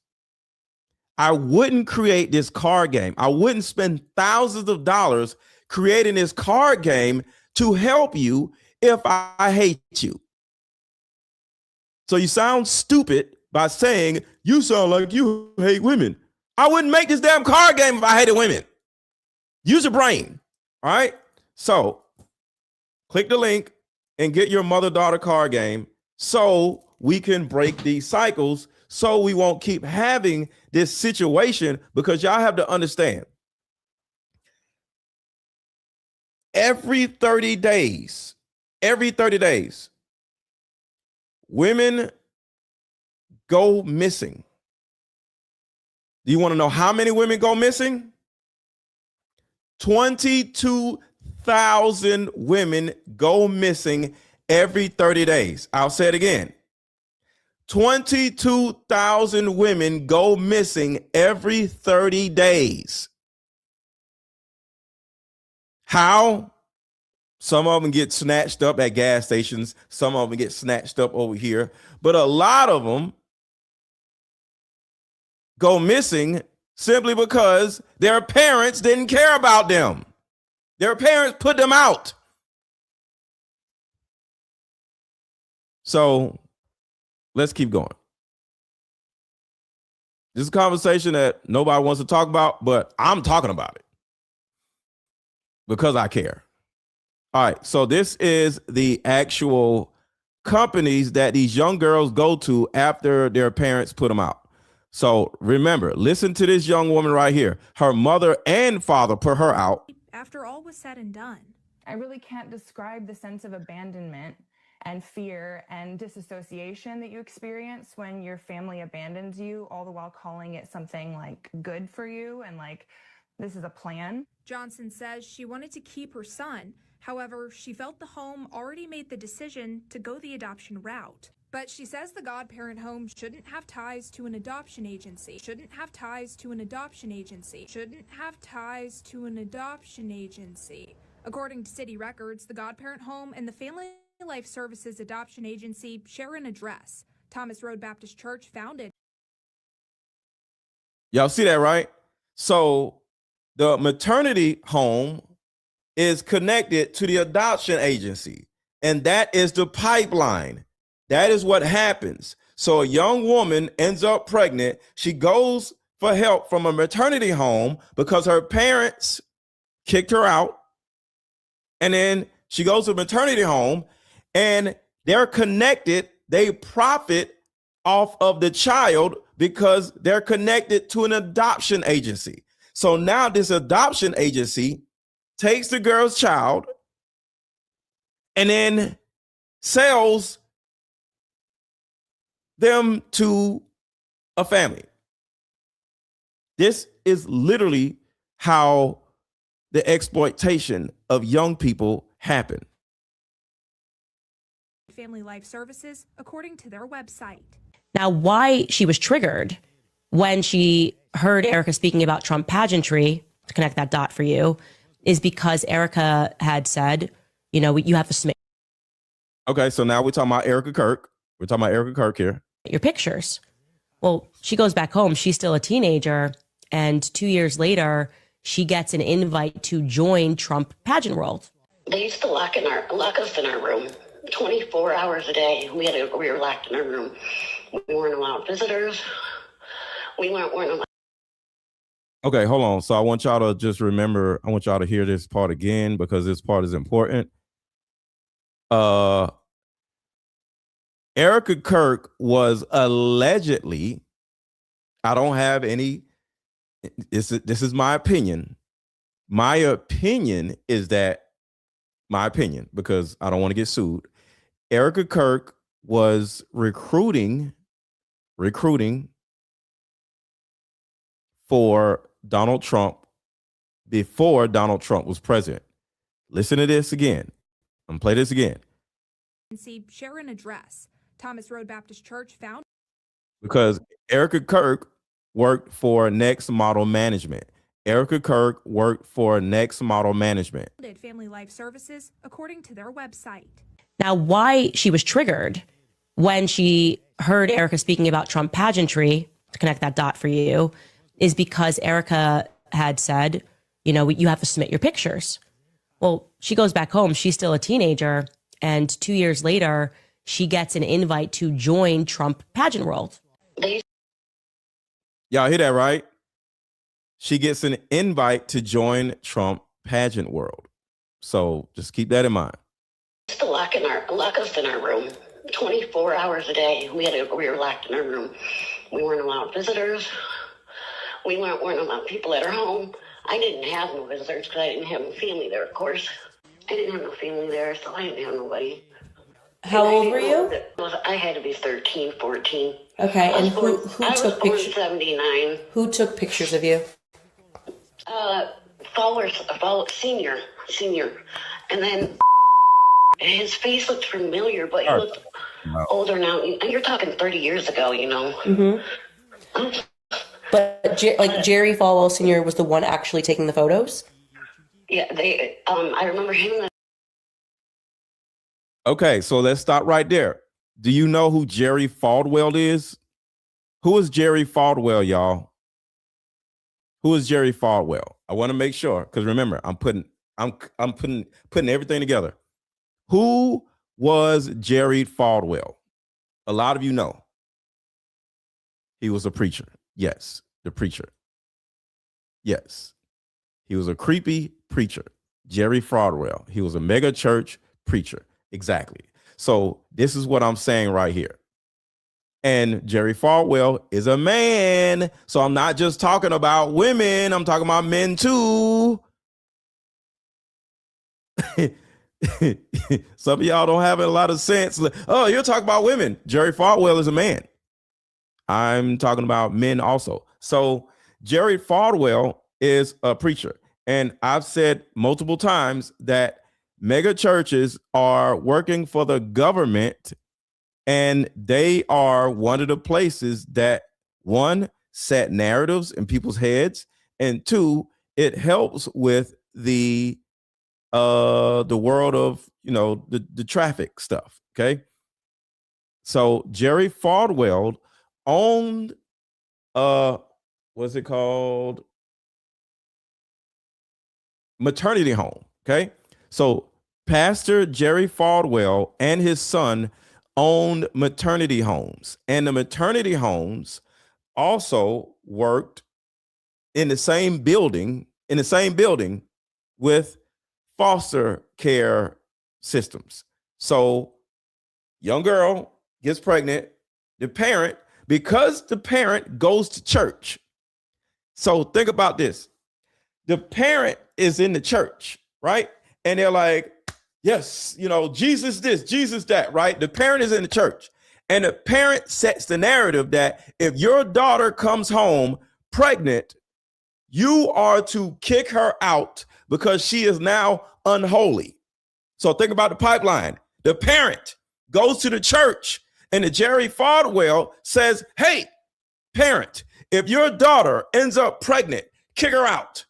I wouldn't create this card game. I wouldn't spend thousands of dollars creating this card game to help you if I hate you. So you sound stupid by saying you sound like you hate women. I wouldn't make this damn card game if I hated women. Use your brain. All right. So click the link and get your mother-daughter card game so we can break these cycles, so we won't keep having this situation, because y'all have to understand, every 30 days, women go missing. Do you want to know how many women go missing? 22,000 women go missing every 30 days. I'll say it again. 22,000 women go missing every 30 days. How? Some of them get snatched up at gas stations. Some of them get snatched up over here. But a lot of them go missing simply because their parents didn't care about them. Their parents put them out. So let's keep going. This is a conversation that nobody wants to talk about, but I'm talking about it because I care. All right, so this is the actual companies that these young girls go to after their parents put them out. So remember, listen to this young woman right here. Her mother and father put her out. After all was said and done, I really can't describe the sense of abandonment and fear and disassociation that you experience when your family abandons you, all the while calling it something like good for you and like this is a plan. Johnson says she wanted to keep her son. However, she felt the home already made the decision to go the adoption route. But she says the godparent home shouldn't have ties to an adoption agency. Shouldn't have ties to an adoption agency. Shouldn't have ties to an adoption agency. According to city records, the godparent home and the Family Life Services Adoption Agency share an address. Thomas Road Baptist Church founded. Y'all see that, right? So the maternity home is connected to the adoption agency, and that is the pipeline. That is what happens. So a young woman ends up pregnant. She goes for help from a maternity home because her parents kicked her out. And then she goes to a maternity home and they're connected. They profit off of the child because they're connected to an adoption agency. So now this adoption agency takes the girl's child and then sells them to a family. This is literally how the exploitation of young people happen. Family Life Services, according to their website. Now, why she was triggered when she heard Erika speaking about Trump pageantry, to connect that dot for you, is because Erika had said, you know, you have to submit. Okay, so now we're talking about Erika Kirk. We're talking about Erika Kirk here. Your pictures. Well, she goes back home. She's still a teenager. And 2 years later, she gets an invite to join Trump pageant world. They used to lock us in our room 24 hours a day. We were locked in our room. We weren't allowed visitors. We weren't allowed. Okay, hold on. So I want y'all to just remember, I want y'all to hear this part again because this part is important. Erika Kirk was allegedly, I don't have any, this is my opinion. My opinion is that, my opinion, because I don't want to get sued. Erika Kirk was recruiting for Donald Trump before Donald Trump was president. Listen to this again. I'm gonna play this again. Share an address. Thomas Road Baptist Church found. Because Erika Kirk worked for Next Model Management. Erika Kirk worked for Next Model Management. Family Life Services, according to their website. Now, why she was triggered when she heard Erika speaking about Trump pageantry, to connect that dot for you, is because Erika had said, you know, you have to submit your pictures. Well, she goes back home. She's still a teenager. And 2 years later, she gets an invite to join Trump pageant world. Y'all hear that, right? She gets an invite to join Trump pageant world. So just keep that in mind. They used to lock us in our room 24 hours a day. We were locked in our room. We weren't allowed visitors. We weren't allowed people at our home. I didn't have no visitors because I didn't have no family there, of course. I didn't have no family there, so I didn't have nobody. How old were you? I had to be 13, 14. Okay, and who took pictures? 79. Who took pictures of you? Senior. And then his face looked familiar, but he looked older now. And you're talking 30 years ago, you know. Mm-hmm. But Jerry Falwell Sr. was the one actually taking the photos? Yeah, I remember him. Okay, so let's stop right there. Do you know who Jerry Falwell is? Who is Jerry Falwell, y'all? Who is Jerry Falwell? I want to make sure, because remember, I'm putting everything together. Who was Jerry Falwell? A lot of you know. He was a preacher. Yes, the preacher. Yes. He was a creepy preacher. Jerry Falwell. He was a mega church preacher. Exactly. So this is what I'm saying right here. And Jerry Falwell is a man. So I'm not just talking about women. I'm talking about men too. Some of y'all don't have a lot of sense. Oh, you're talking about women. Jerry Falwell is a man. I'm talking about men also. So Jerry Falwell is a preacher. And I've said multiple times that mega churches are working for the government, and they are one of the places that, one, set narratives in people's heads, and two, it helps with the world of, the traffic stuff. Okay. So Jerry Falwell owned what's it called? Maternity home. Okay. So Pastor Jerry Falwell and his son owned maternity homes, and the maternity homes also worked in the same building with foster care systems. So young girl gets pregnant, because the parent goes to church. So think about this. The parent is in the church, right? And they're like, yes, Jesus this, Jesus that, right? The parent is in the church, and the parent sets the narrative that if your daughter comes home pregnant, you are to kick her out because she is now unholy. So think about the pipeline. The parent goes to the church, and the Jerry Falwell says, hey, parent, if your daughter ends up pregnant, kick her out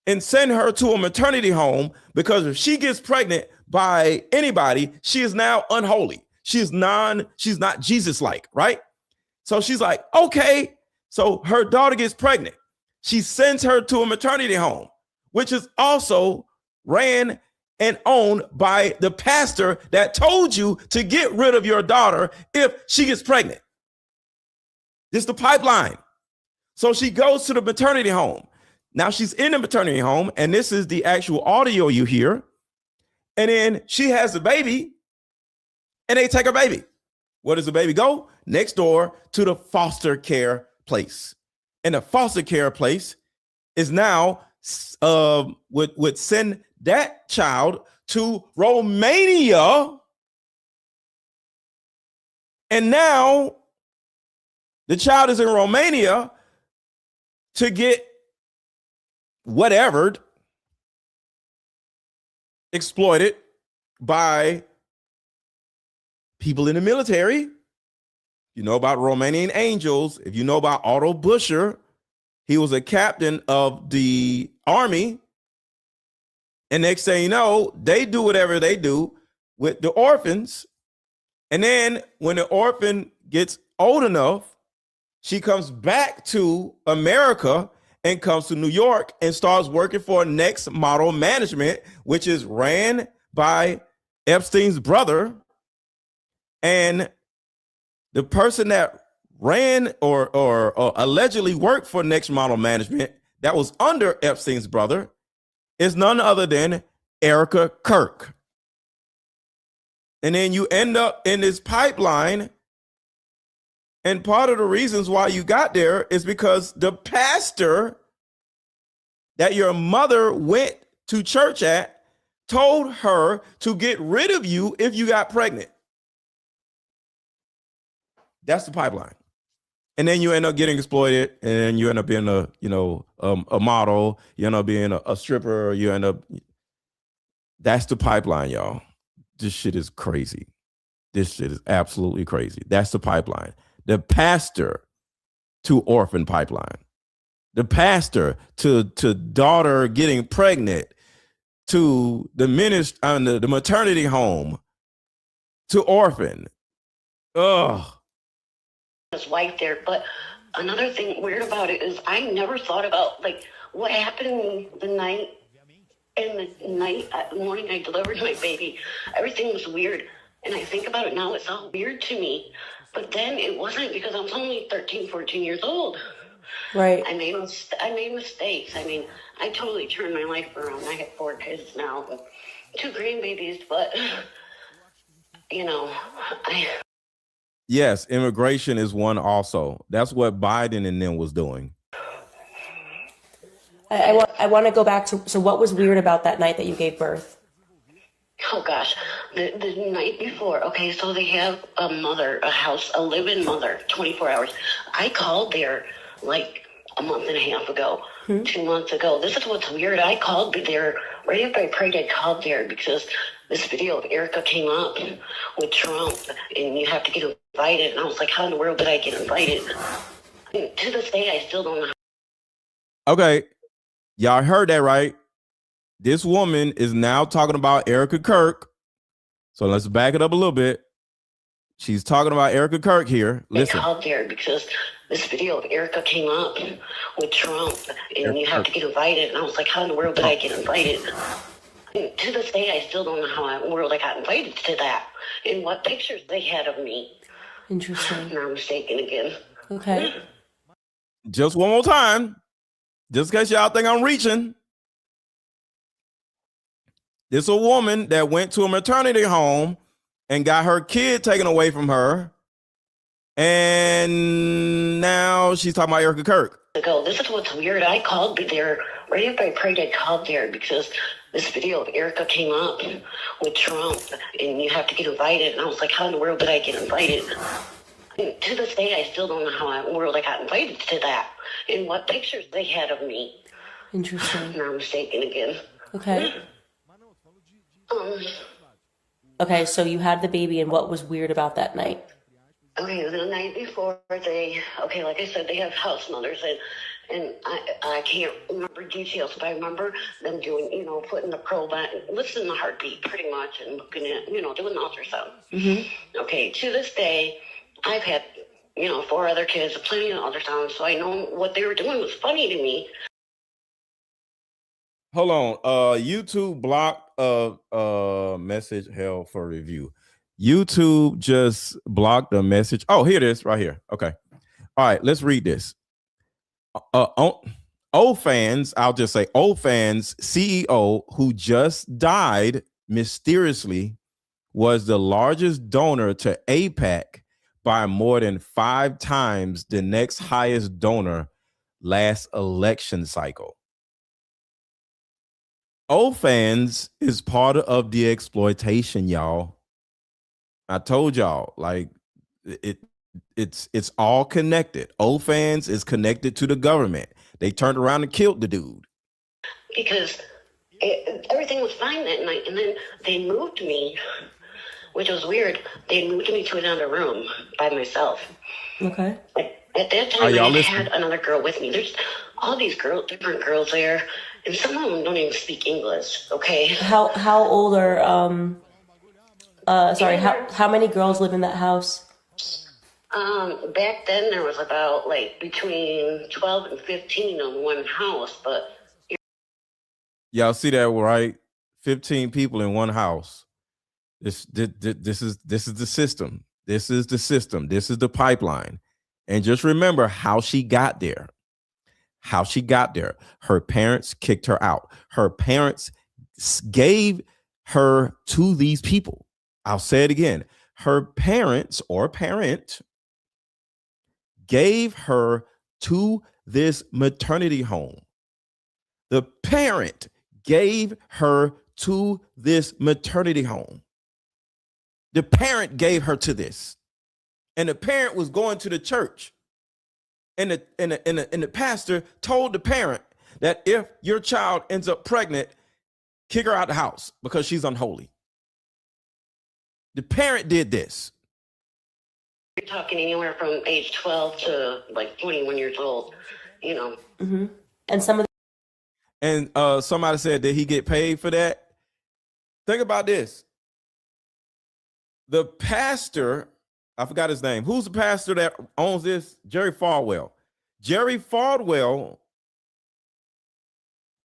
and send her to a maternity home, because if she gets pregnant by anybody, she is now unholy. She's not Jesus-like, right? So she's like, okay. So her daughter gets pregnant. She sends her to a maternity home, which is also ran and owned by the pastor that told you to get rid of your daughter if she gets pregnant. This is the pipeline. So she goes to the maternity home. Now she's in the maternity home, and this is the actual audio you hear. And then she has the baby, and they take her baby. Where does the baby go? Next door to the foster care place. And the foster care place is now would send that child to Romania. And now the child is in Romania to get whatever exploited by people in the military. You know about Romanian Angels. If you know about Otto Buscher, he was a captain of the army. And next thing you know, they do whatever they do with the orphans. And then when the orphan gets old enough, she comes back to America and comes to New York and starts working for Next Model Management, which is ran by Epstein's brother. And the person that ran or allegedly worked for Next Model Management that was under Epstein's brother is none other than Erika Kirk. And then you end up in this pipeline. And part of the reasons why you got there is because the pastor that your mother went to church at told her to get rid of you if you got pregnant. That's the pipeline. And then you end up getting exploited, and then you end up being a model, you end up being a stripper, that's the pipeline, y'all. This shit is crazy. This shit is absolutely crazy. That's the pipeline. The pastor to orphan pipeline, the pastor to daughter getting pregnant, to the the maternity home, to orphan. Ugh. His wife there, but another thing weird about it is I never thought about like what happened the night morning I delivered my baby. Everything was weird. And I think about it now, it's all weird to me. But then it wasn't because I was only 13, 14 years old. Right. I made mistakes. I mean, I totally turned my life around. I have 4 kids now, 2 grandbabies, but, you know, Yes, immigration is one also. That's what Biden and them was doing. I want to go back to, so what was weird about that night that you gave birth? oh gosh, the night before, okay, so they have a live-in mother, 24 hours. I called there like a month and a half ago, 2 months ago. This is what's weird. I called there, right after I prayed, I called there because this video of Erika came up with Trump, and you have to get invited. And I was like, how in the world did I get invited? And to this day, I still don't know. Okay, y'all heard that, right? This woman is now talking about Erika Kirk. So let's back it up a little bit. She's talking about Erika Kirk here. Listen. I called there because this video of Erika came up with Trump, and you have to get invited. And I was like, how in the world did I get invited? And to this day, I still don't know how in the world I got invited to that and what pictures they had of me. Interesting. Now I'm mistaken again. Okay. Just one more time, just in case y'all think I'm reaching. This a woman that went to a maternity home and got her kid taken away from her. And now she's talking about Erika Kirk. This is what's weird. I called there, right after I prayed, I called there because this video of Erika came up with Trump, and you have to get invited. And I was like, how in the world did I get invited? And to this day, I still don't know how in the world I got invited to that and what pictures they had of me. Interesting. Now I'm mistaken again. Okay. Okay, so you had the baby, and what was weird about that night? Okay, the night before like I said, they have house mothers, and I can't remember details, but I remember them doing, putting the probe on, listening to the heartbeat pretty much, and looking at, doing ultrasound. Mm-hmm. Okay, to this day, I've had, 4 other kids, plenty of ultrasounds, so I know what they were doing was funny to me. Hold on. YouTube blocked a message held for review. YouTube just blocked a message. Oh, here it is right here. Okay. All right, let's read this. Orphan's, I'll just say Orphan's CEO, who just died mysteriously, was the largest donor to AIPAC by more than 5 times the next highest donor last election cycle. Orphans is part of the exploitation, y'all. I told y'all, like it's all connected. Orphans is connected to the government. They turned around and killed the dude. Because everything was fine that night, and then they moved me, which was weird. They moved me to another room by myself. Okay. At that time, I had another girl with me. There's all these different girls there, and some of them don't even speak English. Okay. How old are how many girls live in that house? Back then there was about between 12 and 15 in one house, but y'all see that, right? 15 people in one house. This is the system. This is the system. This is the pipeline. And just remember how she got there. How she got there. Her parents kicked her out. Her parents gave her to these people. I'll say it again. Her parents or parent gave her to this maternity home. The parent gave her to this maternity home. The parent gave her to this. And the parent was going to the church. And the pastor told the parent that if your child ends up pregnant, kick her out the house because she's unholy. The parent did this. You're talking anywhere from age 12 to 21 years old, Mm-hmm. And somebody said, did he get paid for that? Think about this. The pastor, I forgot his name. Who's the pastor that owns this? Jerry Falwell. Jerry Falwell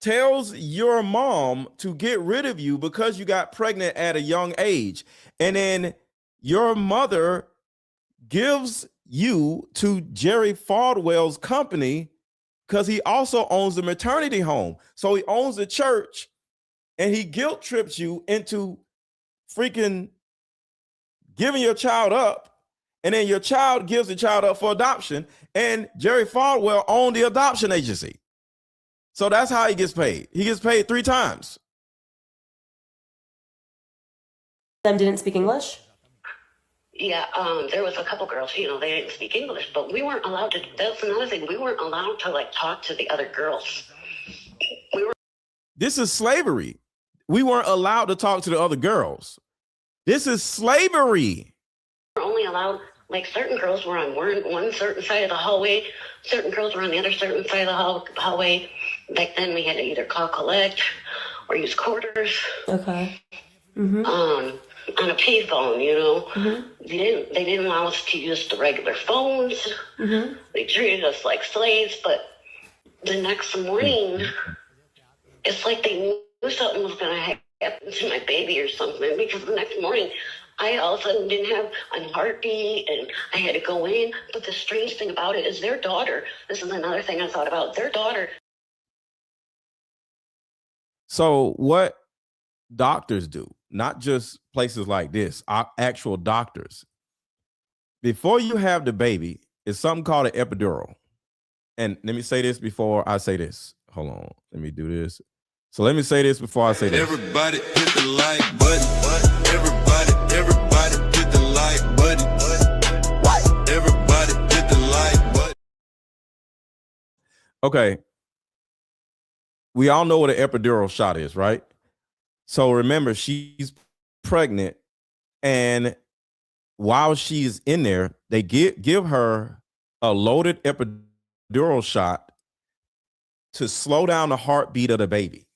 tells your mom to get rid of you because you got pregnant at a young age. And then your mother gives you to Jerry Falwell's company because he also owns the maternity home. So he owns the church and he guilt trips you into freaking giving your child up. And then your child gives the child up for adoption. And Jerry Falwell owned the adoption agency. So that's how he gets paid. He gets paid 3 times. Them didn't speak English? Yeah, there was a couple girls, they didn't speak English, but we weren't allowed to, that's another thing, we weren't allowed to talk to the other girls. This is slavery. We weren't allowed to talk to the other girls. This is slavery. We were only allowed, certain girls were on one certain side of the hallway, certain girls were on the other certain side of the hallway. Back then we had to either call collect or use quarters. Okay. On a payphone, They didn't allow us to use the regular phones. They treated us like slaves, but the next morning, it's like they knew something was going to happen to my baby or something, because the next morning, I all of a sudden didn't have a heartbeat and I had to go in. But the strange thing about it is their daughter, this is another thing I thought about, their daughter. So what doctors do, not just places like this, actual doctors, before you have the baby, it's something called an epidural. And let me say this before I say this. Hold on. Let me do this. So let me say this before I say this. Everybody hit the like button. Everybody hit the like button. Everybody hit the like button. Okay. We all know what an epidural shot is, right? So remember, she's pregnant, and while she's in there, they give her a loaded epidural shot to slow down the heartbeat of the baby.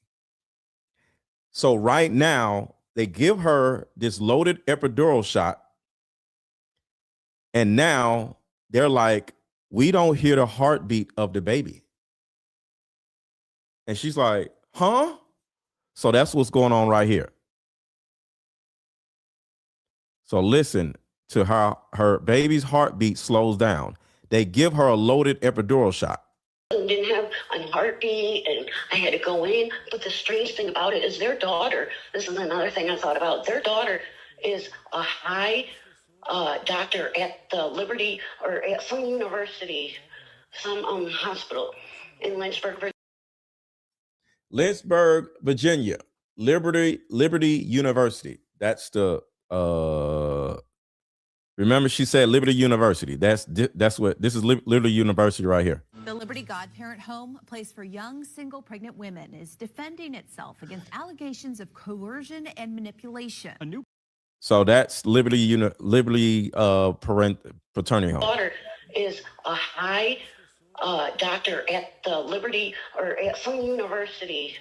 So right now, they give her this loaded epidural shot, and now they're like, we don't hear the heartbeat of the baby. And she's like, huh? So that's what's going on right here. So listen to how her baby's heartbeat slows down. They give her a loaded epidural shot. Didn't have a heartbeat and I had to go in. But the strange thing about it is their daughter, this is another thing I thought about, their daughter is a high doctor at the Liberty or at some university, some hospital in Lynchburg, Virginia. Lynchburg, Virginia, Liberty University. That's the remember she said Liberty University. That's what this is. Liberty University right here. The Liberty Godparent Home, a place for young single pregnant women, is defending itself against allegations of coercion and manipulation. So that's Liberty Paternity Home. Daughter is a high doctor at the Liberty or at some university,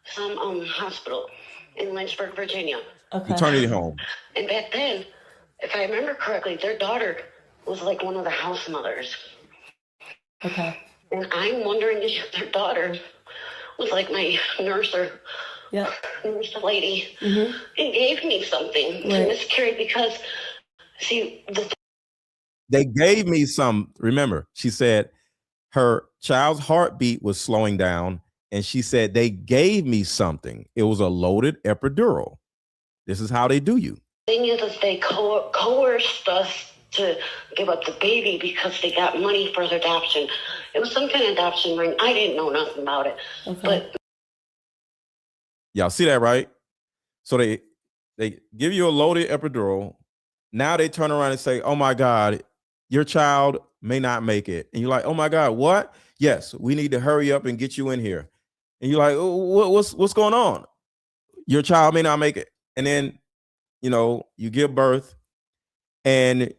some hospital in Lynchburg, Virginia. Okay. Paternity home. And back then, if I remember correctly, their daughter was like one of the house mothers. Okay. And I'm wondering if their daughter was like my nurse or nurse lady and gave me something to miscarry because, see, they gave me some. Remember, she said her child's heartbeat was slowing down, and she said they gave me something. It was a loaded epidural. This is how they do you. The thing is they coerced us to give up the baby because they got money for the adoption. It was some kind of adoption ring. I didn't know nothing about it. Okay. But y'all see that, right? So they give you a loaded epidural. Now they turn around and say, oh my God, your child may not make it. And you're like, oh my God, what? Yes, we need to hurry up and get you in here. And you're like, oh, what's going on? Your child may not make it. And then, you give birth and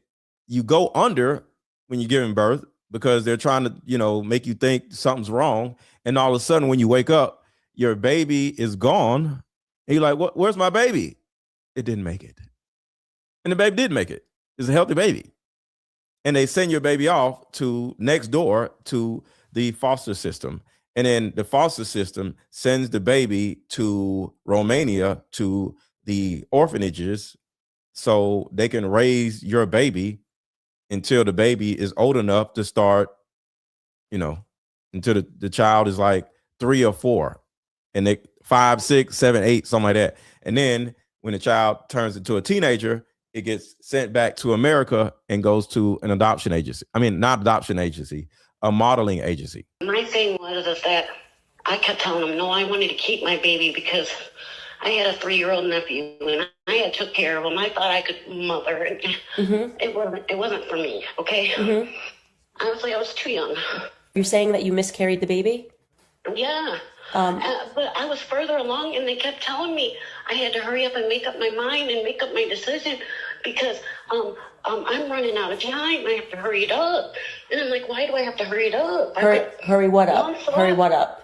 you go under when you're giving birth because they're trying to, make you think something's wrong. And all of a sudden, when you wake up, your baby is gone. And you're like, where's my baby? It didn't make it. And the baby did make it. It's a healthy baby. and they send your baby off to next door to the foster system. And then the foster system sends the baby to Romania to the orphanages so they can raise your baby until the baby is old enough to start, until the child is like 3 or 4, and they 5, 6, 7, 8, something like that. And then when the child turns into a teenager, it gets sent back to America and goes to an adoption agency. I mean, not adoption agency, a modeling agency. My thing was is that I kept telling him, no, I wanted to keep my baby because I had a 3-year-old nephew and I had took care of him. I thought I could mother. And it wasn't for me, okay? Honestly, I was too young. You're saying that you miscarried the baby? Yeah. But I was further along and they kept telling me I had to hurry up and make up my mind and make up my decision because I'm running out of time. I have to hurry it up. And I'm like, why do I have to hurry it up? Hurry what up? Hurry what up?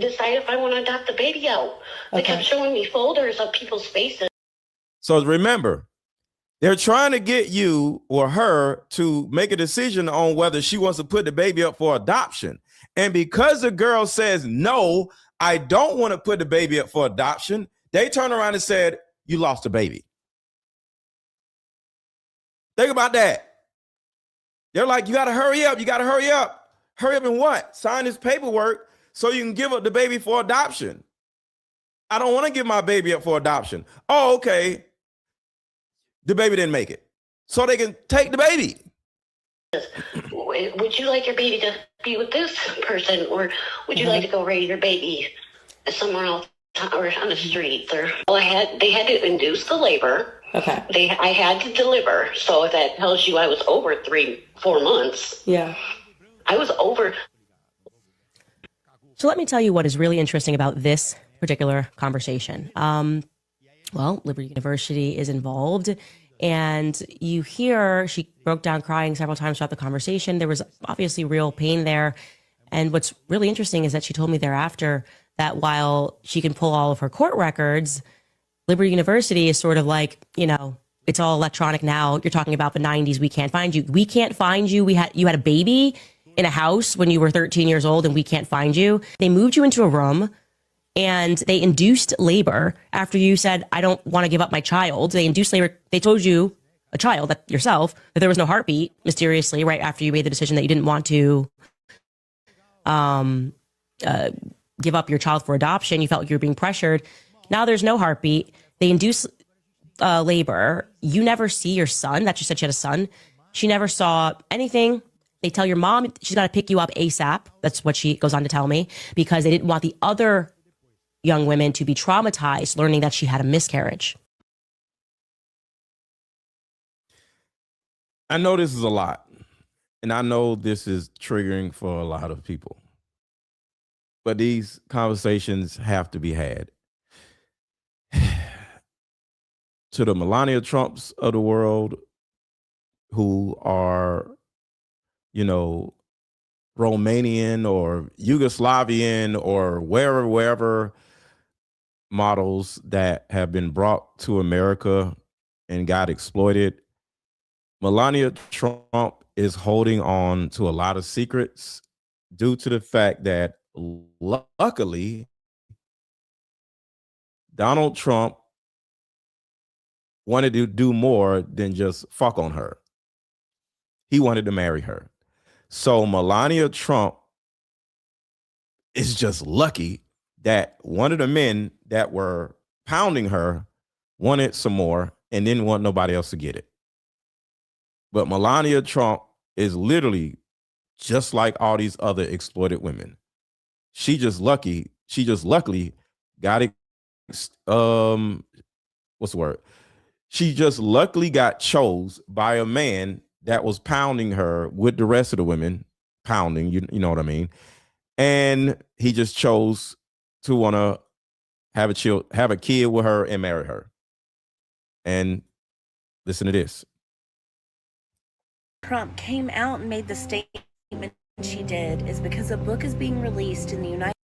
Decide if I want to adopt the baby out. They kept showing me folders of people's faces. So remember, they're trying to get you or her to make a decision on whether she wants to put the baby up for adoption. And because the girl says, no, I don't want to put the baby up for adoption, they turn around and said, you lost the baby. Think about that. They're like, you got to hurry up. You got to hurry up. Hurry up and what? Sign this paperwork so you can give up the baby for adoption. I don't want to give my baby up for adoption. Oh, okay. The baby didn't make it. So they can take the baby. Would you like your baby to be with this person, or would you like to go raise your baby somewhere else or on the streets? Or they had to induce the labor. Okay. I had to deliver. So if that tells you I was over 3-4 months. Yeah. I was over. So let me tell you what is really interesting about this particular conversation. Well, Liberty University is involved, and you hear she broke down crying several times throughout the conversation. There was obviously real pain there. And what's really interesting is that she told me thereafter that while she can pull all of her court records, Liberty University is sort of like, it's all electronic now. You're talking about the 90s. We can't find you. We can't find you. You had a baby in a house when you were 13 years old and we can't find you. They moved you into a room and they induced labor after you said, I don't want to give up my child. They induced labor. They told you, a child, that yourself, that there was no heartbeat, mysteriously, right after you made the decision that you didn't want to give up your child for adoption. You felt like you were being pressured. Now there's no heartbeat. They induce labor. You never see your son. That she said she had a son. She never saw anything. They tell your mom she's got to pick you up ASAP. That's what she goes on to tell me, because they didn't want the other young women to be traumatized learning that she had a miscarriage. I know this is a lot, and I know this is triggering for a lot of people, but these conversations have to be had. To the Melania Trumps of the world who are, Romanian or Yugoslavian or wherever models that have been brought to America and got exploited, Melania Trump is holding on to a lot of secrets due to the fact that luckily Donald Trump wanted to do more than just fuck on her. He wanted to marry her. So Melania Trump is just lucky that one of the men that were pounding her wanted some more and didn't want nobody else to get it. But Melania Trump is literally just like all these other exploited women. She just luckily got it. What's the word? She just luckily got chose by a man that was pounding her with the rest of the women pounding, you know what I mean? And he just chose to want to have a kid with her and marry her. And listen to this. Trump came out and made the statement she did is because a book is being released in the United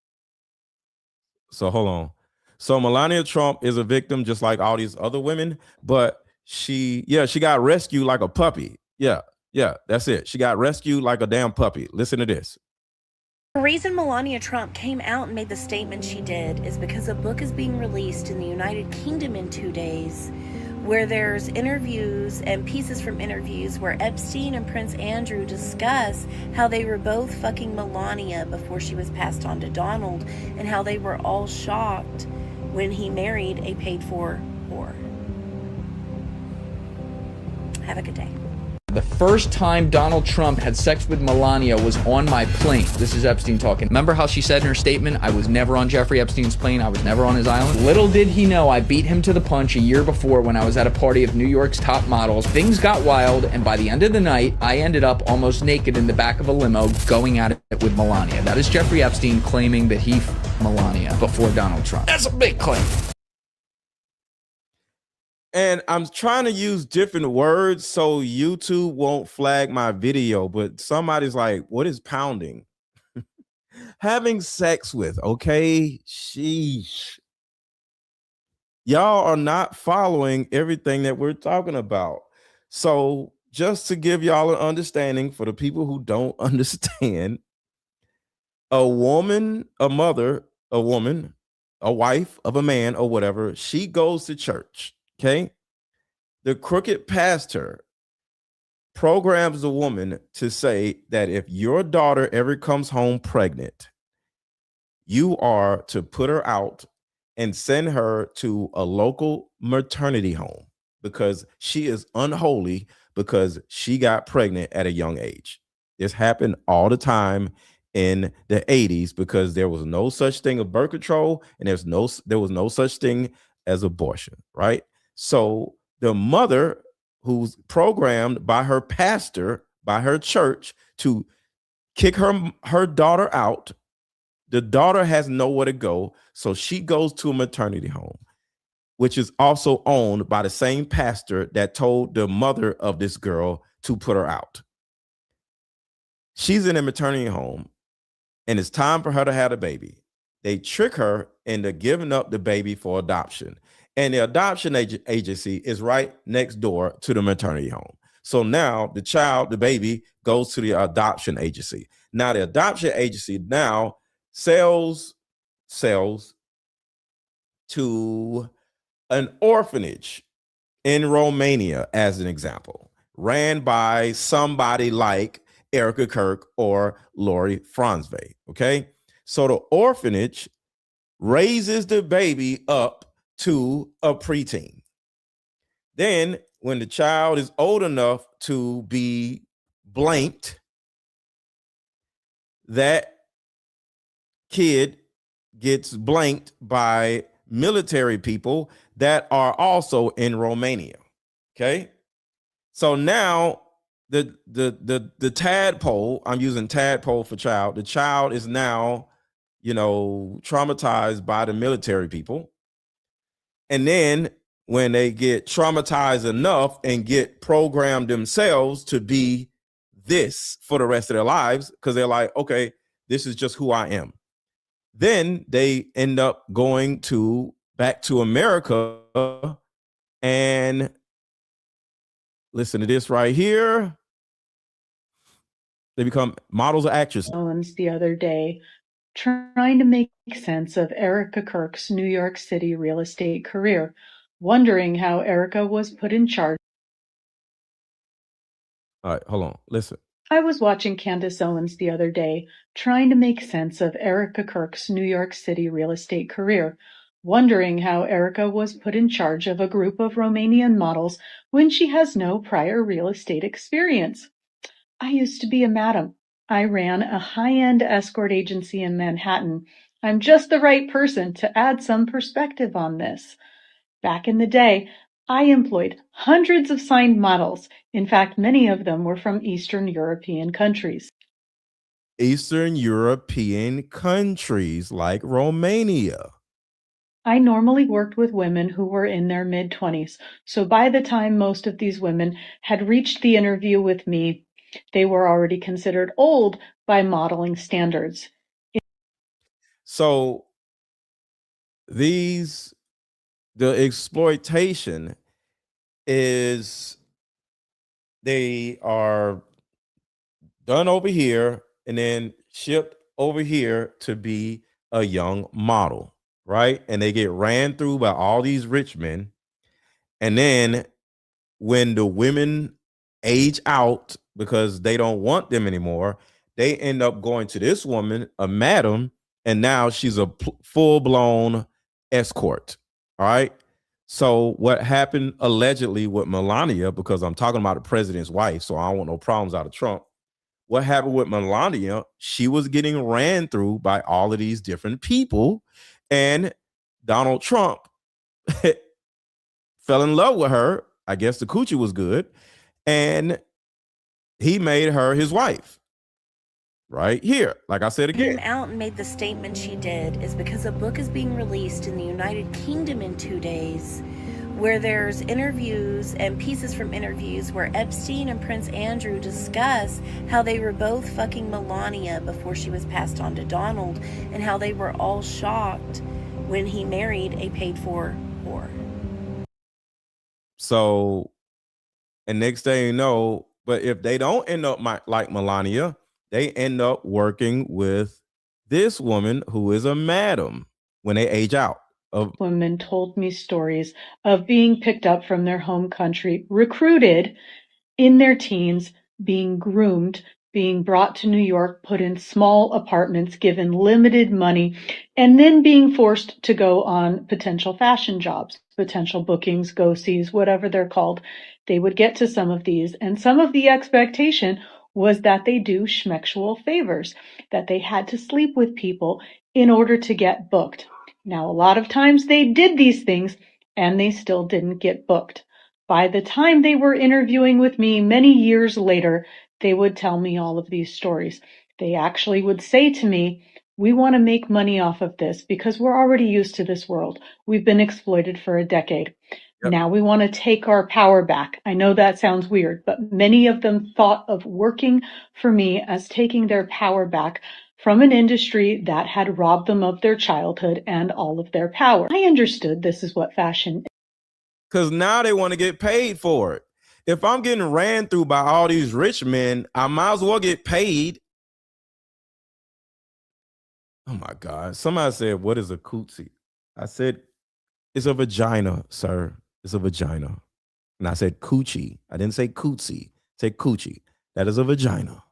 So hold on. So Melania Trump is a victim just like all these other women, but she got rescued like a puppy. Yeah. Yeah, that's it. She got rescued like a damn puppy. Listen to this. The reason Melania Trump came out and made the statement she did is because a book is being released in the United Kingdom in 2 days where there's interviews and pieces from interviews where Epstein and Prince Andrew discuss how they were both fucking Melania before she was passed on to Donald and how they were all shocked when he married a paid-for whore. Have a good day. The first time Donald Trump had sex with Melania was on my plane. This is Epstein talking. Remember how she said in her statement, I was never on Jeffrey Epstein's plane, I was never on his island? Little did he know I beat him to the punch a year before when I was at a party of New York's top models. Things got wild, and by the end of the night, I ended up almost naked in the back of a limo going at it with Melania. That is Jeffrey Epstein claiming that he f***ed Melania before Donald Trump. That's a big claim. And I'm trying to use different words so YouTube won't flag my video, but somebody's like, what is pounding? Having sex with, okay? Sheesh. Y'all are not following everything that we're talking about. So just to give y'all an understanding for the people who don't understand, a woman, a mother, a woman, a wife of a man or whatever, she goes to church. Okay. The crooked pastor programs the woman to say that if your daughter ever comes home pregnant, you are to put her out and send her to a local maternity home because she is unholy because she got pregnant at a young age. This happened all the time in the 80s because there was no such thing as birth control and there was no such thing as abortion, right? So the mother who's programmed by her pastor, by her church to kick her daughter out, the daughter has nowhere to go. So she goes to a maternity home, which is also owned by the same pastor that told the mother of this girl to put her out. She's in a maternity home and it's time for her to have a baby. They trick her into giving up the baby for adoption. And the adoption agency is right next door to the maternity home. So now the baby goes to the adoption agency. Now the adoption agency now sells to an orphanage in Romania, as an example, ran by somebody like Erika Kirk or Lori Franzwe. Okay. So the orphanage raises the baby up to a preteen. Then when the child is old enough to be blanked, that kid gets blanked by military people that are also in Romania. Okay. So now the tadpole, I'm using tadpole for child. The child is now, traumatized by the military people. And then when they get traumatized enough and get programmed themselves to be this for the rest of their lives, because they're like, okay, this is just who I am. Then they end up going back to America and listen to this right here. They become models or actresses. The other day, trying to make sense of Erika Kirk's New York City real estate career, wondering how Erika was put in charge. All right, hold on. Listen. I was watching Candace Owens the other day, trying to make sense of Erika Kirk's New York City real estate career, wondering how Erika was put in charge of a group of Romanian models when she has no prior real estate experience. I used to be a madam. I ran a high-end escort agency in Manhattan. I'm just the right person to add some perspective on this. Back in the day, I employed hundreds of signed models. In fact, many of them were from Eastern European countries. Eastern European countries like Romania. I normally worked with women who were in their mid-20s, so by the time most of these women had reached the interview with me, they were already considered old by modeling standards. So the exploitation is they are done over here and then shipped over here to be a young model, right? And they get ran through by all these rich men. And then when the women age out because they don't want them anymore, they end up going to this woman, a madam, and now she's a full-blown escort. All right. So what happened allegedly with Melania, because I'm talking about the president's wife, so I don't want no problems out of Trump. What happened with Melania, she was getting ran through by all of these different people, and Donald Trump fell in love with her. I guess the coochie was good, and he made her his wife. Right here, like I said again. Came out and made the statement she did is because a book is being released in the United Kingdom in 2 days, where there's interviews and pieces from interviews where Epstein and Prince Andrew discuss how they were both fucking Melania before she was passed on to Donald, and how they were all shocked when he married a paid-for whore. So, and next thing you know, but if they don't end up like Melania, they end up working with this woman who is a madam when they age out. Women told me stories of being picked up from their home country, recruited in their teens, being groomed, being brought to New York, put in small apartments, given limited money, and then being forced to go on potential fashion jobs, potential bookings, go-sees, whatever they're called. They would get to some of these, and some of the expectation was that they do schmexual favors, that they had to sleep with people in order to get booked. Now, a lot of times they did these things and they still didn't get booked. By the time they were interviewing with me many years later, they would tell me all of these stories. They actually would say to me, we want to make money off of this because we're already used to this world. We've been exploited for a decade. Yep. Now we want to take our power back. I know that sounds weird, but many of them thought of working for me as taking their power back from an industry that had robbed them of their childhood and all of their power. I understood this is what fashion. Because now they want to get paid for it. If I'm getting ran through by all these rich men, I might as well get paid. Oh my God. Somebody said, what is a coochie? I said, it's a vagina, sir. It's a vagina. And I said coochie. I didn't say coochie. I said coochie. That is a vagina.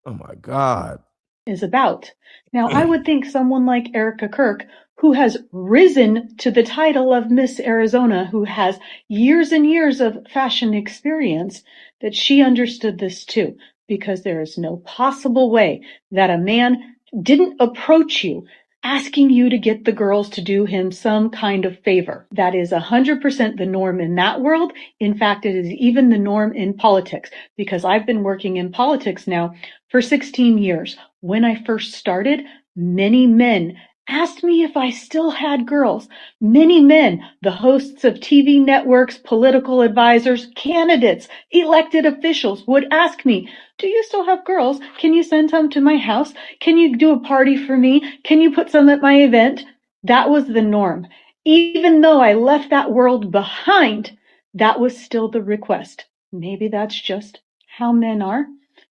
Oh my God. Is about. Now, I would think someone like Erika Kirk, who has risen to the title of Miss Arizona, who has years and years of fashion experience, that she understood this too, because there is no possible way that a man didn't approach you asking you to get the girls to do him some kind of favor. That is 100% the norm in that world. In fact, it is even the norm in politics, because I've been working in politics now for 16 years. When I first started, many men asked me if I still had girls. Many men, the hosts of TV networks, political advisors, candidates, elected officials would ask me, do you still have girls? Can you send some to my house? Can you do a party for me? Can you put some at my event? That was the norm. Even though I left that world behind, that was still the request. Maybe that's just how men are.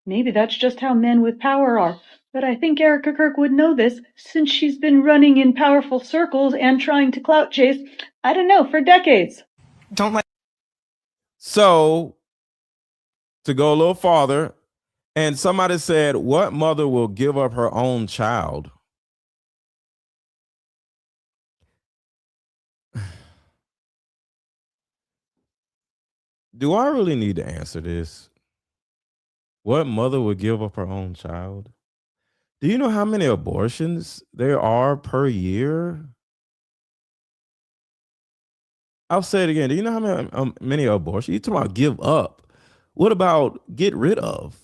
Maybe that's just how men with power are. But I think Erika Kirk would know this, since she's been running in powerful circles and trying to clout chase, I don't know, for decades. Don't like. So, to go a little farther, and somebody said, what mother will give up her own child? Do I really need to answer this? What mother would give up her own child? Do you know how many abortions there are per year? I'll say it again. Do you know how many abortions? You talking about give up. What about get rid of?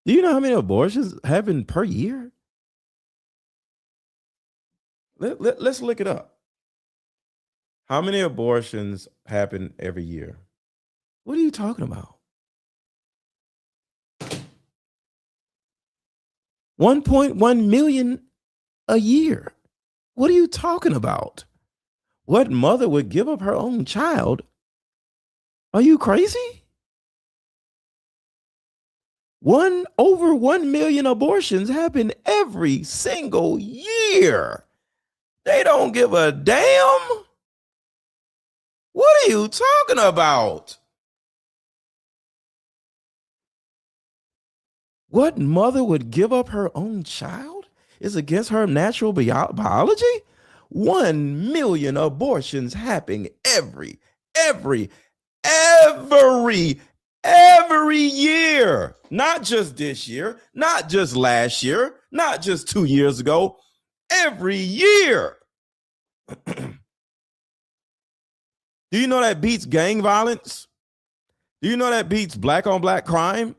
Do you know how many abortions happen per year? Let's look it up. How many abortions happen every year? What are you talking about? 1.1 million a year. What are you talking about? What mother would give up her own child? Are you crazy? Over 1 million abortions happen every single year. They don't give a damn. What are you talking about? What mother would give up her own child? Is against her natural biology? 1 million abortions happen every year. Not just this year, not just last year, not just 2 years ago, every year. Do you know that beats gang violence? Do you know that beats black on black crime?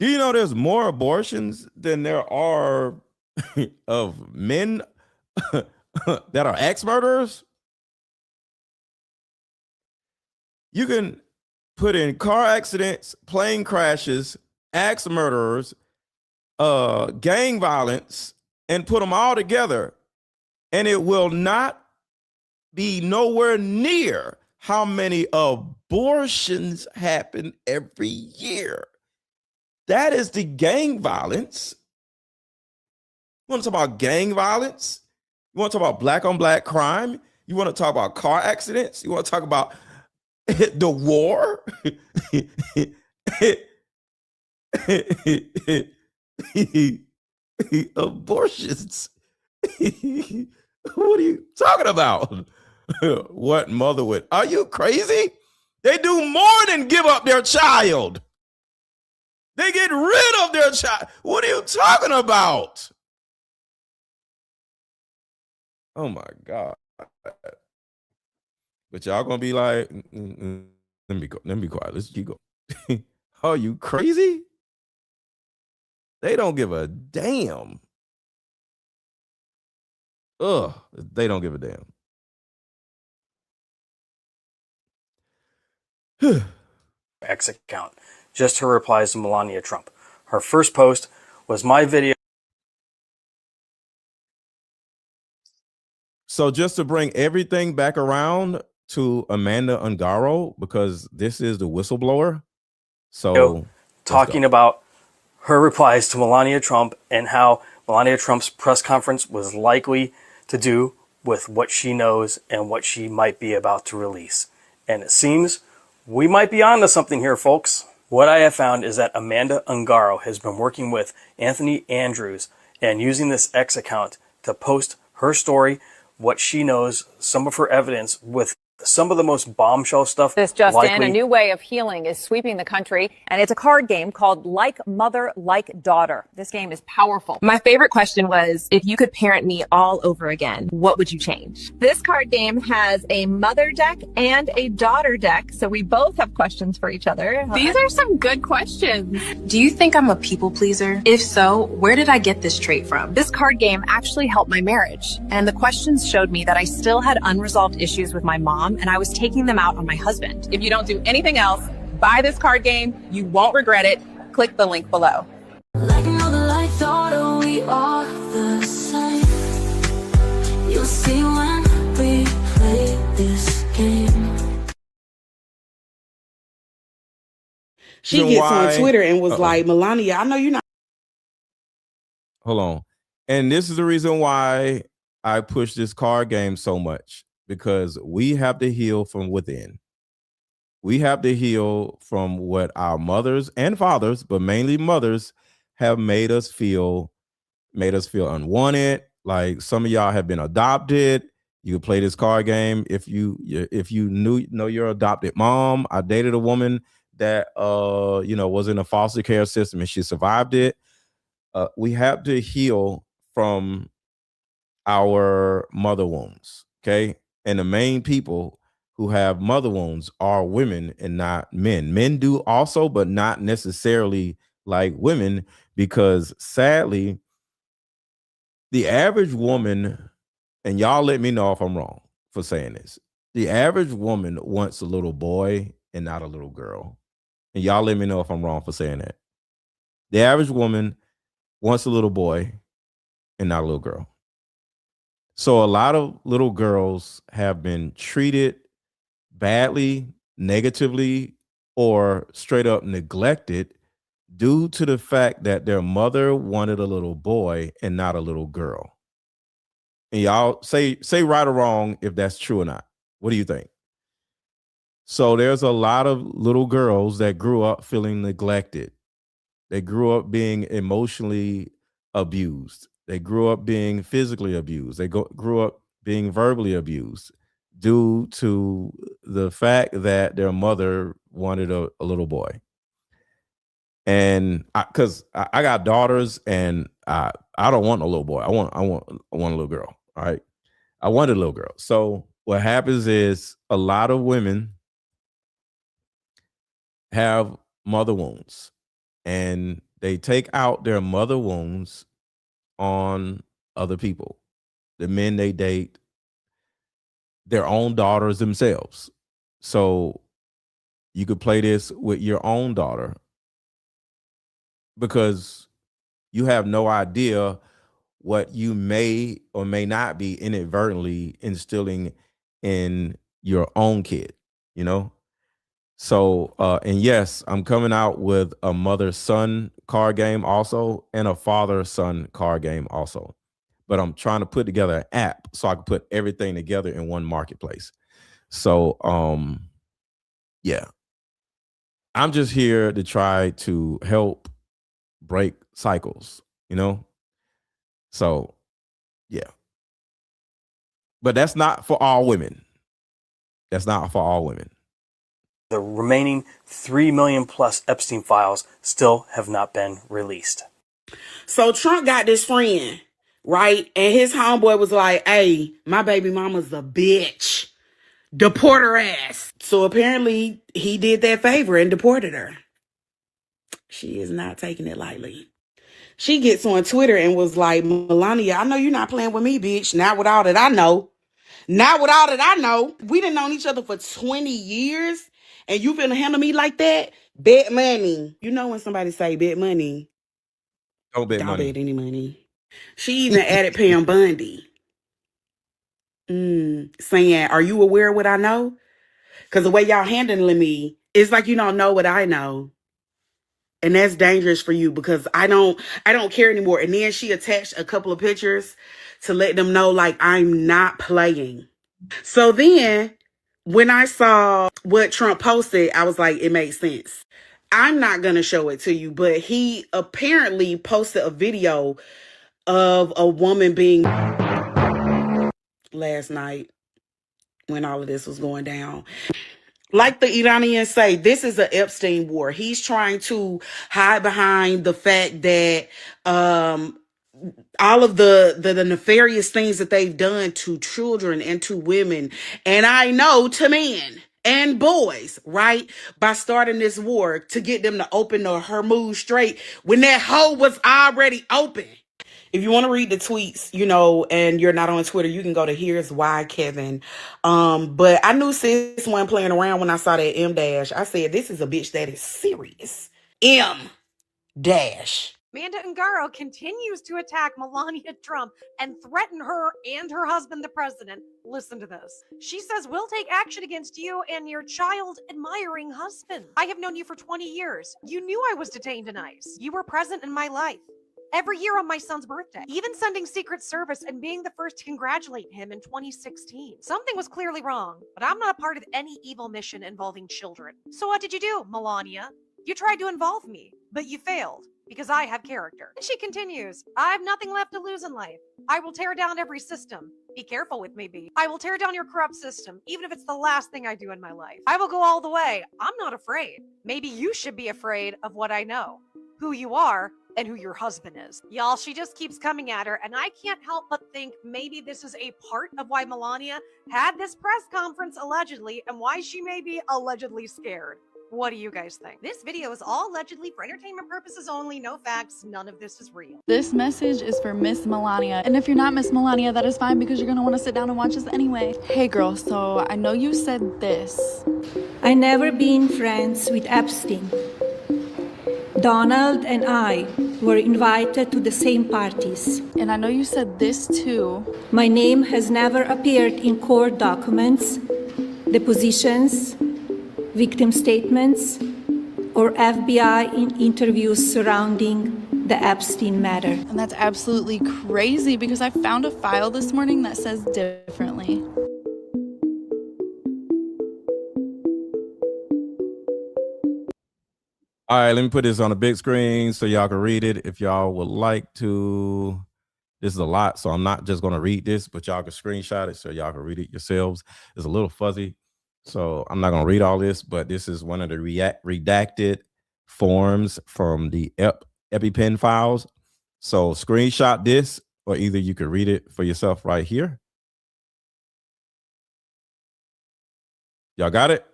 Do you know there's more abortions than there are of men that are ex-murderers? You can put in car accidents, plane crashes, ex-murderers, gang violence, and put them all together, and it will not be nowhere near how many abortions happen every year. That is the gang violence. You want to talk about gang violence? You want to talk about black on black crime? You want to talk about car accidents? You want to talk about the war? Abortions. What are you talking about? What mother would? Are you crazy? They do more than give up their child. They get rid of their child. What are you talking about? Oh my God. But y'all gonna be like, let me be quiet. Let's keep going. Are you crazy? They don't give a damn. Ugh, they don't give a damn. X account. Just her replies to Melania Trump. Her first post was my video. So just to bring everything back around to Amanda Ungaro, because this is the whistleblower. So talking about her replies to Melania Trump and how Melania Trump's press conference was likely to do with what she knows and what she might be about to release. And it seems we might be onto something here, folks. What I have found is that Amanda Ungaro has been working with Anthony Andrews and using this X account to post her story, what she knows, some of her evidence with some of the most bombshell stuff. This just in, a new way of healing is sweeping the country, and it's a card game called Like Mother, Like Daughter. This game is powerful. My favorite question was, if you could parent me all over again, what would you change? This card game has a mother deck and a daughter deck, so we both have questions for each other. These are some good questions. Do you think I'm a people pleaser? If so, where did I get this trait from? This card game actually helped my marriage, and the questions showed me that I still had unresolved issues with my mom, and I was taking them out on my husband. If you don't do anything else, buy this card game. You won't regret it. Click the link below. Like mother, like daughter, we are the same. You'll see when we play this game. She gets on Twitter and was like, Melania, I know you're not. Hold on. And this is the reason why I push this card game so much, because we have to heal from within. We have to heal from what our mothers and fathers, but mainly mothers, have made us feel unwanted. Like some of y'all have been adopted. You can play this card game if you know your adopted mom. I dated a woman that was in a foster care system and she survived it. We have to heal from our mother wounds, okay? And the main people who have mother wounds are women and not men. Men do also, but not necessarily like women, because sadly, the average woman, and y'all let me know if I'm wrong for saying this, the average woman wants a little boy and not a little girl. And y'all let me know if I'm wrong for saying that. The average woman wants a little boy and not a little girl. So a lot of little girls have been treated badly, negatively, or straight up neglected due to the fact that their mother wanted a little boy and not a little girl. And y'all say right or wrong if that's true or not. What do you think? So there's a lot of little girls that grew up feeling neglected. They grew up being emotionally abused. They grew up being physically abused. They grew up being verbally abused due to the fact that their mother wanted a little boy. And because I got daughters, and I don't want a little boy. I want a little girl. All right, I wanted a little girl. So what happens is a lot of women have mother wounds, and they take out their mother wounds on other people, the men they date, their own daughters themselves. So you could play this with your own daughter, because you have no idea what you may or may not be inadvertently instilling in your own kid, you know? So, and yes, I'm coming out with a mother-son card game also, and a father-son card game also. But I'm trying to put together an app so I can put everything together in one marketplace. So, yeah, I'm just here to try to help break cycles, you know? So, yeah. But that's not for all women. That's not for all women. The remaining 3 million plus Epstein files still have not been released. So Trump got this friend, right? And his homeboy was like, hey, my baby mama's a bitch. Deport her ass. So apparently he did that favor and deported her. She is not taking it lightly. She gets on Twitter and was like, Melania, I know you're not playing with me, bitch. Not with all that I know. Not with all that I know. We done known each other for 20 years, and you finna handle me like that? Bet money. You know when somebody say bet money. Don't bet money. Bet any money. She even added Pam Bundy. Saying, are you aware of what I know? Because the way y'all handling me, it's like you don't know what I know. And that's dangerous for you, because I don't care anymore. And then she attached a couple of pictures to let them know, like, I'm not playing. So then when I saw what Trump posted, I was like, it makes sense. I'm not going to show it to you, but he apparently posted a video of a woman being last night when all of this was going down. Like the Iranians say, this is an Epstein war. He's trying to hide behind the fact that all of the nefarious things that they've done to children and to women, and I know to men and boys, right? By starting this war to get them to open the Hormuz Strait when that hole was already open. If you want to read the tweets, you know, and you're not on Twitter, you can go to Here's Why Kevin. But I knew sis wasn't playing around when I saw that M dash. I said, this is a bitch that is serious. M dash. Amanda Ungaro continues to attack Melania Trump and threaten her and her husband, the president. Listen to this. She says, we'll take action against you and your child-admiring husband. I have known you for 20 years. You knew I was detained in ICE. You were present in my life. Every year on my son's birthday, even sending Secret Service and being the first to congratulate him in 2016. Something was clearly wrong, but I'm not a part of any evil mission involving children. So what did you do, Melania? You tried to involve me, but you failed because I have character. And she continues, I have nothing left to lose in life. I will tear down every system. Be careful with me, B. I will tear down your corrupt system, even if it's the last thing I do in my life. I will go all the way. I'm not afraid. Maybe you should be afraid of what I know, who you are, and who your husband is. Y'all, she just keeps coming at her, and I can't help but think maybe this is a part of why Melania had this press conference allegedly, and why she may be allegedly scared. What do you guys think? This video is all allegedly for entertainment purposes only, no facts, none of this is real. This message is for Miss Melania, and if you're not Miss Melania, that is fine, because you're gonna want to sit down and watch this anyway. Hey girl, so I know you said this. I never been friends with Epstein. Donald and I were invited to the same parties. And I know you said this too. My name has never appeared in court documents, depositions, victim statements, or FBI interviews surrounding the Epstein matter. And that's absolutely crazy because I found a file this morning that says differently. All right, let me put this on a big screen so y'all can read it if y'all would like to. This is a lot, so I'm not just going to read this, but y'all can screenshot it so y'all can read it yourselves. It's a little fuzzy, so I'm not going to read all this, but this is one of the redacted forms from the EpiPen files. So screenshot this, or either you can read it for yourself right here. Y'all got it?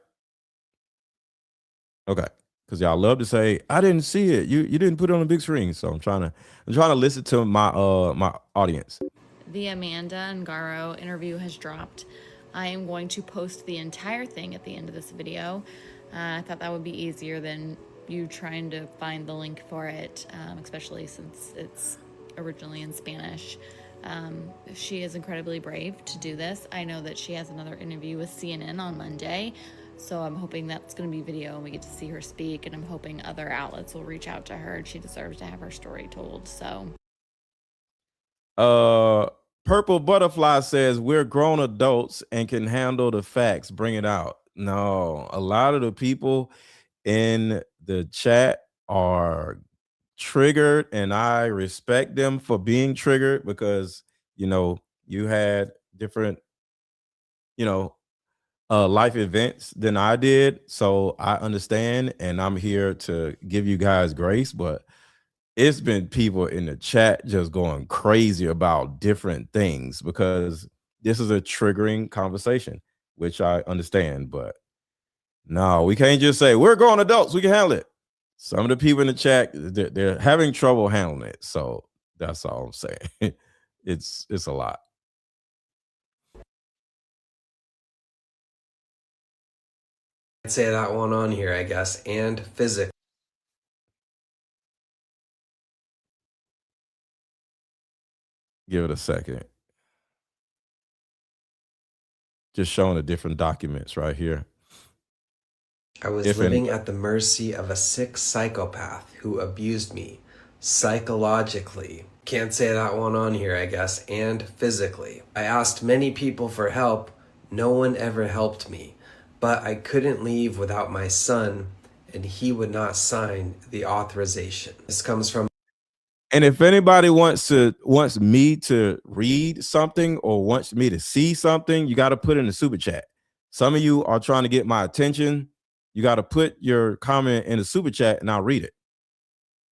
Okay. Because y'all love to say, I didn't see it. You didn't put it on the big screen. So I'm trying to listen to my my audience. The Amanda Ungaro interview has dropped. I am going to post the entire thing at the end of this video. I thought that would be easier than you trying to find the link for it, especially since it's originally in Spanish. She is incredibly brave to do this. I know that she has another interview with CNN on Monday. So I'm hoping that's going to be video and we get to see her speak, and I'm hoping other outlets will reach out to her. She deserves to have her story told. So Purple Butterfly says we're grown adults and can handle the facts. Bring it out. No, a lot of the people in the chat are triggered, and I respect them for being triggered because, you know, you had different, you know, life events than I did. So I understand, and I'm here to give you guys grace, but it's been people in the chat just going crazy about different things because this is a triggering conversation, which I understand, but no, we can't just say we're grown adults, we can handle it. Some of the people in the chat, they're having trouble handling it. So that's all I'm saying. It's a lot. Say that one on here, I guess, and physics. Give it a second. Just showing the different documents right here. I was living at the mercy of a sick psychopath who abused me psychologically. Can't say that one on here, I guess, and physically. I asked many people for help. No one ever helped me. But I couldn't leave without my son, and he would not sign the authorization. This comes from. And if anybody wants me to read something or wants me to see something, you got to put in the super chat. Some of you are trying to get my attention. You got to put your comment in the super chat and I'll read it.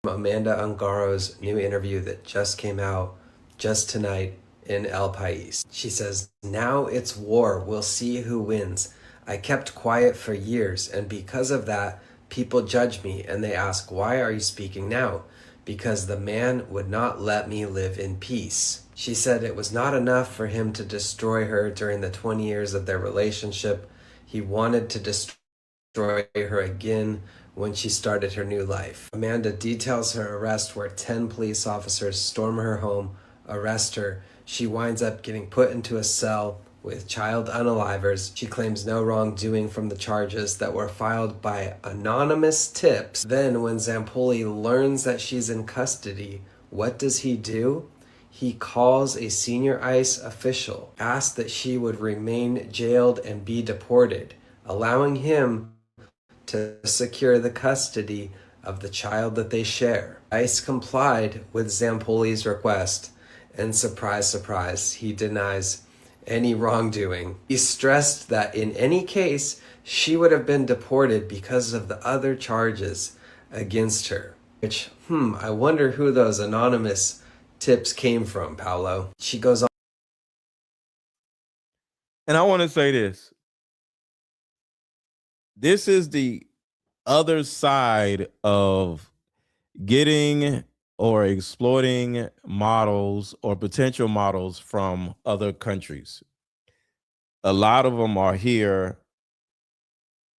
Amanda Ungaro's new interview that just came out just tonight in El País. She says, "Now it's war. We'll see who wins. I kept quiet for years, and because of that, people judge me and they ask, why are you speaking now? Because the man would not let me live in peace." She said it was not enough for him to destroy her during the 20 years of their relationship. He wanted to destroy her again when she started her new life. Amanda details her arrest where 10 police officers storm her home, arrest her. She winds up getting put into a cell with child unalivers. She claims no wrongdoing from the charges that were filed by anonymous tips. Then when Zampolli learns that she's in custody, what does he do? He calls a senior ICE official, asks that she would remain jailed and be deported, allowing him to secure the custody of the child that they share. ICE complied with Zampoli's request, and surprise, surprise, he denies any wrongdoing. He stressed that in any case, she would have been deported because of the other charges against her. Which, I wonder who those anonymous tips came from, Paolo. She goes on. And I want to say this. This is the other side of getting or exploiting models or potential models from other countries. A lot of them are here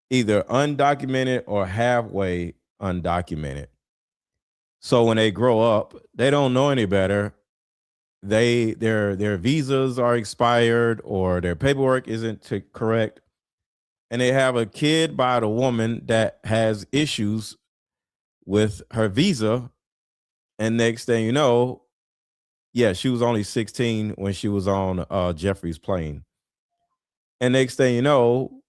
either undocumented or halfway undocumented. So when they grow up, they don't know any better. Their visas are expired or their paperwork isn't correct. And they have a kid by the woman that has issues with her visa. And next thing you know, yeah, she was only 16 when she was on Jeffrey's plane. And next thing you know,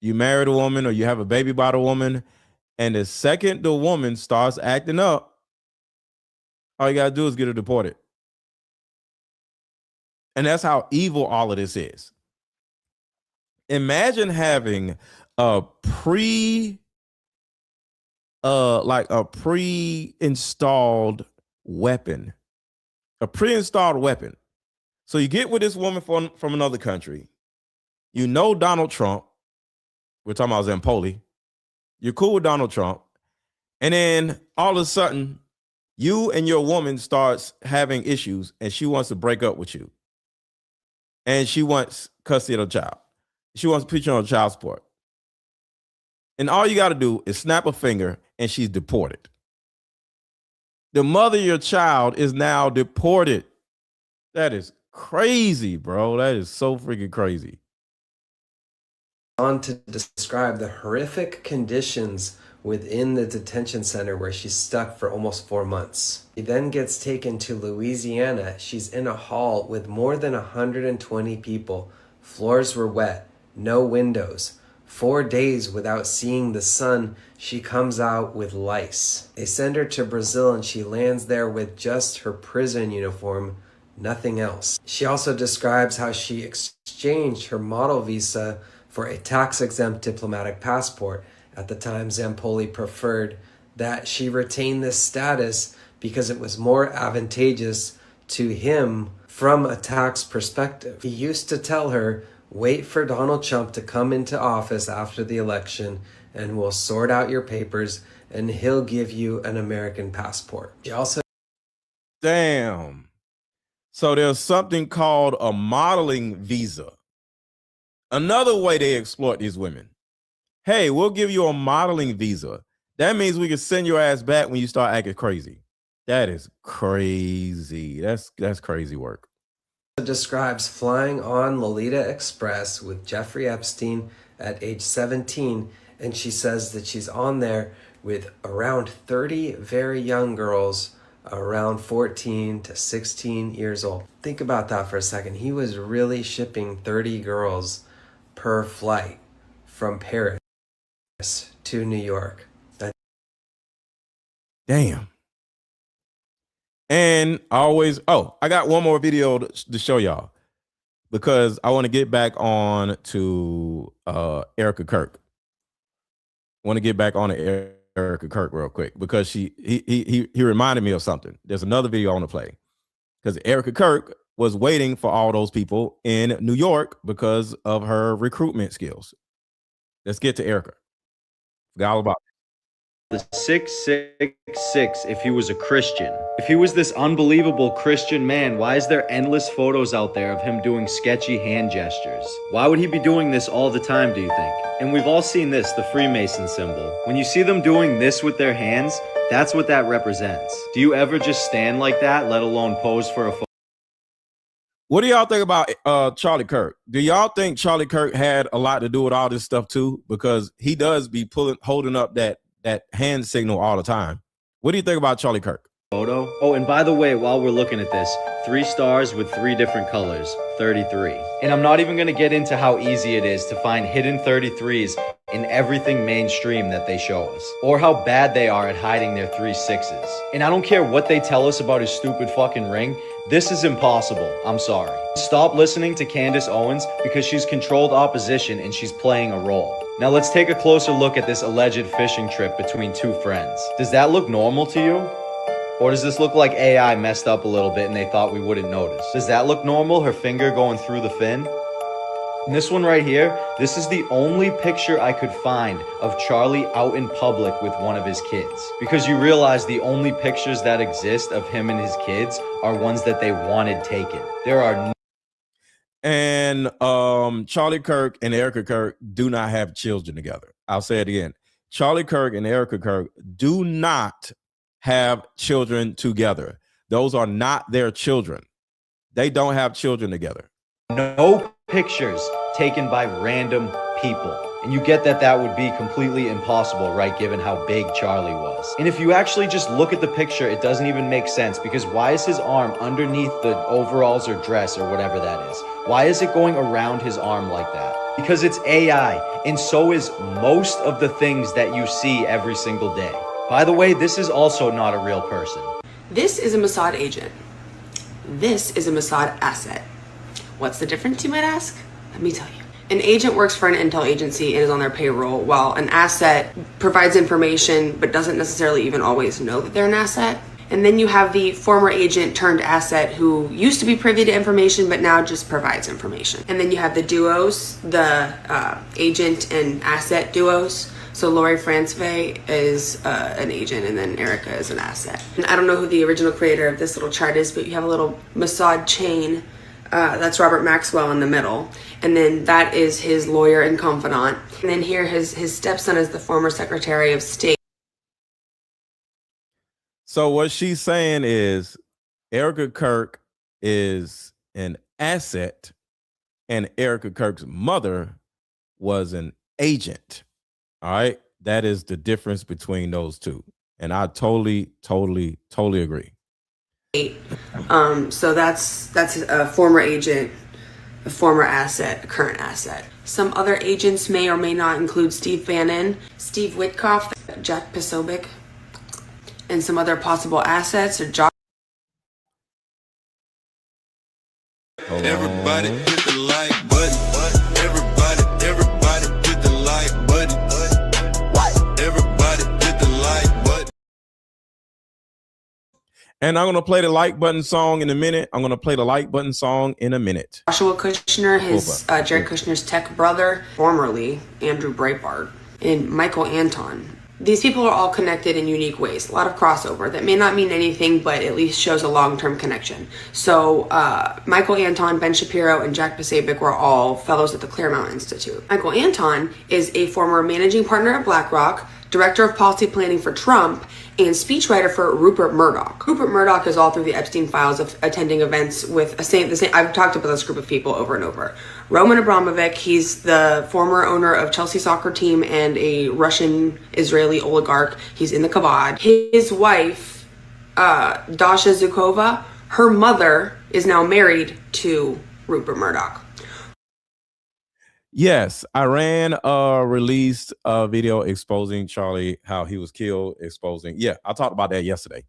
you married a woman or you have a baby by the woman. And the second the woman starts acting up, all you got to do is get her deported. And that's how evil all of this is. Imagine having a pre-installed weapon. A pre-installed weapon. So you get with this woman from another country. You know Donald Trump. We're talking about Zampolli. You're cool with Donald Trump. And then all of a sudden, you and your woman starts having issues and she wants to break up with you. And she wants custody of the child. She wants to put you on child support. And all you got to do is snap a finger and she's deported. The mother of your child is now deported. That is crazy, bro. That is so freaking crazy. On to describe the horrific conditions within the detention center where she's stuck for almost 4 months. She then gets taken to Louisiana. She's in a hall with more than 120 people. Floors were wet, no windows. 4 days without seeing the sun, she comes out with lice. They send her to Brazil and she lands there with just her prison uniform, nothing else. She also describes how she exchanged her model visa for a tax-exempt diplomatic passport. At the time, Zampolli preferred that she retain this status because it was more advantageous to him from a tax perspective. He used to tell her, wait for Donald Trump to come into office after the election and we'll sort out your papers and he'll give you an American passport. She also... Damn. So there's something called a modeling visa. Another way they exploit these women. Hey, we'll give you a modeling visa. That means we can send your ass back when you start acting crazy. That is crazy. That's crazy work. Describes flying on Lolita Express with Jeffrey Epstein at age 17, and she says that she's on there with around 30 very young girls around 14 to 16 years old. Think about that for a second. He was really shipping 30 girls per flight from Paris to New York. Damn. And always, I got one more video to show y'all because I want to get back on to Erika Kirk. I want to get back on to Erika Kirk real quick because he reminded me of something. There's another video I want to play because Erika Kirk was waiting for all those people in New York because of her recruitment skills. Let's get to Erika. Forgot all about the 666 if he was a Christian. If he was this unbelievable Christian man, why is there endless photos out there of him doing sketchy hand gestures? Why would he be doing this all the time, do you think? And we've all seen this, the Freemason symbol. When you see them doing this with their hands, that's what that represents. Do you ever just stand like that, let alone pose for a photo? What do y'all think about Charlie Kirk? Do y'all think Charlie Kirk had a lot to do with all this stuff too? Because he does be holding up that hand signal all the time. What do you think about Charlie Kirk? Photo. Oh, and by the way, while we're looking at this, 3 stars with 3 different colors, 33. And I'm not even going to get into how easy it is to find hidden 33s in everything mainstream that they show us, or how bad they are at hiding their 3 6s. And I don't care what they tell us about his stupid fucking ring. This is impossible. I'm sorry. Stop listening to Candace Owens because she's controlled opposition and she's playing a role. Now let's take a closer look at this alleged fishing trip between 2 friends. Does that look normal to you? Or does this look like AI messed up a little bit and they thought we wouldn't notice? Does that look normal, her finger going through the fin? And this one right here, this is the only picture I could find of Charlie out in public with one of his kids. Because you realize the only pictures that exist of him and his kids are ones that they wanted taken. There are And Charlie Kirk and Erika Kirk do not have children together. I'll say it again. Charlie Kirk and Erika Kirk do not have children together. Those are not their children. They don't have children together. No pictures taken by random people. And you get that that would be completely impossible, right, given how big Charlie was. And if you actually just look at the picture, it doesn't even make sense, because why is his arm underneath the overalls or dress or whatever that is? Why is it going around his arm like that? Because it's AI, and so is most of the things that you see every single day. By the way, this is also not a real person. This is a Mossad agent. This is a Mossad asset. What's the difference, you might ask? Let me tell you. An agent works for an intel agency and is on their payroll, while an asset provides information but doesn't necessarily even always know that they're an asset. And then you have the former agent turned asset who used to be privy to information but now just provides information. And then you have the duos, the agent and asset duos. So Lori Francevay is an agent, and then Erika is an asset. And I don't know who the original creator of this little chart is, but you have a little Mossad chain. That's Robert Maxwell in the middle. And then that is his lawyer and confidant. And then here his stepson is the former Secretary of State. So what she's saying is Erika Kirk is an asset and Erika Kirk's mother was an agent. All right. That is the difference between those two. And I totally agree. So that's a former agent, a former asset, a current asset. Some other agents may or may not include Steve Bannon, Steve Witkoff, Jack Posobiec, and some other possible assets are Josh. Everybody hit the like button. Everybody hit the like button. Everybody hit the like button. And I'm going to play the like button song in a minute. Joshua Kushner, Jared Kushner's tech brother, formerly Andrew Breitbart, and Michael Anton. These people are all connected in unique ways. A lot of crossover that may not mean anything, but at least shows a long-term connection. So Michael Anton, Ben Shapiro, and Jack Posobiec were all fellows at the Claremont Institute. Michael Anton is a former managing partner at BlackRock, director of policy planning for Trump, and speechwriter for Rupert Murdoch. Rupert Murdoch is all through the Epstein files of attending events with the same. I've talked about this group of people over and over. Roman Abramovich, he's the former owner of Chelsea soccer team and a Russian-Israeli oligarch. He's in the Kavad. His wife, Dasha Zukova, her mother is now married to Rupert Murdoch. Yes, Iran released a video exposing Charlie, how he was killed, exposing. Yeah, I talked about that yesterday.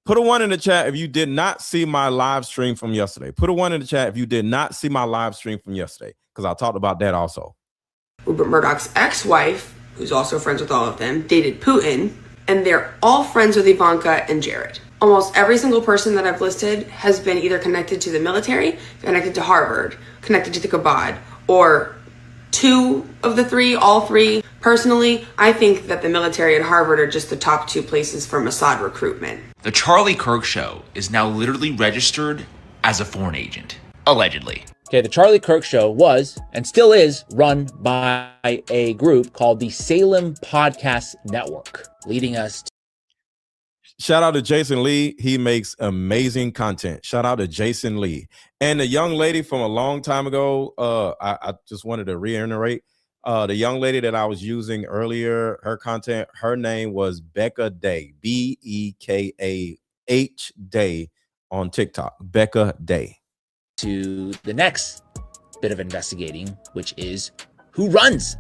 Put a 1 in the chat if you did not see my live stream from yesterday. Put a 1 in the chat if you did not see my live stream from yesterday, because I talked about that also. Rupert Murdoch's ex-wife, who's also friends with all of them, dated Putin, and they're all friends with Ivanka and Jared. Almost every single person that I've listed has been either connected to the military, connected to Harvard, connected to the Kabad, or 2 of the 3, all 3. Personally, I think that the military and Harvard are just the top 2 places for Mossad recruitment. The Charlie Kirk Show is now literally registered as a foreign agent, allegedly. Okay, the Charlie Kirk Show was, and still is, run by a group called the Salem Podcast Network, leading us to... Shout out to Jason Lee. He makes amazing content. Shout out to Jason Lee. And the young lady from a long time ago, I just wanted to reiterate, the young lady that I was using earlier, her content, her name was Becca Day, Bekah Day on TikTok, Becca Day. To the next bit of investigating, which is who runs?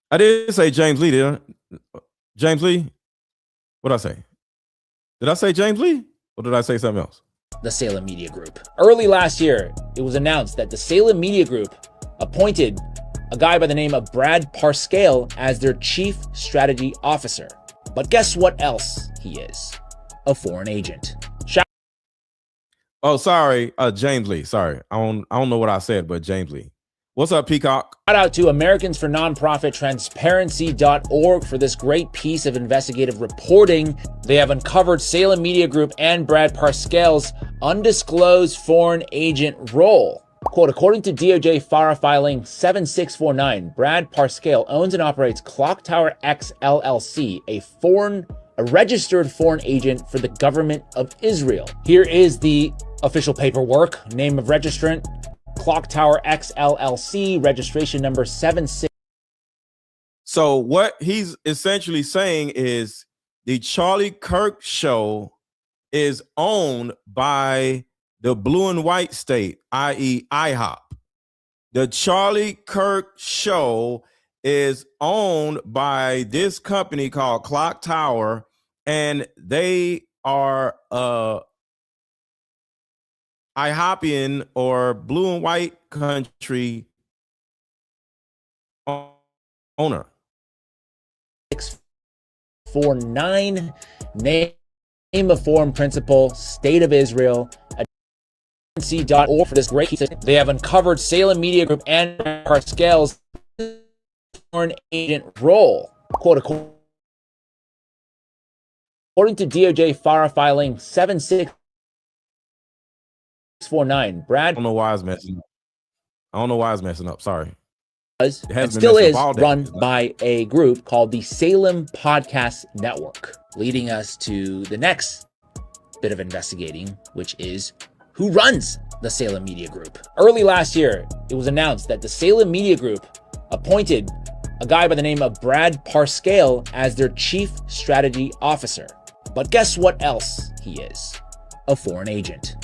I did say James Lee, did I? James Lee? What did I say? Did I say James Lee? Or did I say something else? The Salem Media Group. Early last year, it was announced that the Salem Media Group appointed a guy by the name of Brad Parscale as their chief strategy officer. But guess what else he is? A foreign agent. Oh, sorry, James Lee. Sorry, I don't know what I said, but James Lee. What's up, Peacock? Shout out to Americans for Nonprofit Transparency.org for this great piece of investigative reporting. They have uncovered Salem Media Group and Brad Parscale's undisclosed foreign agent role. Quote, according to DOJ FARA filing 7649, Brad Parscale owns and operates Clock Tower X LLC, a registered foreign agent for the government of Israel. Here is the official paperwork, name of registrant, Clock Tower X LLC, registration number 76. So what he's essentially saying is the Charlie Kirk show is owned by the blue and white state, i.e. IHOP. The Charlie Kirk show is owned by this company called Clock Tower, and they are IHOPian or blue and white country owner. 649, name of foreign principal, State of Israel, .org for this great piece. They have uncovered Salem Media Group and Parscale's foreign agent role. Quote, according to DOJ FARA filing 7649, Brad. I don't know why it's messing up. Sorry. And still is run by a group called the Salem Podcast Network, leading us to the next bit of investigating, which is who runs the Salem Media Group. Early last year, it was announced that the Salem Media Group appointed a guy by the name of Brad Parscale as their chief strategy officer. But guess what else he is? A foreign agent.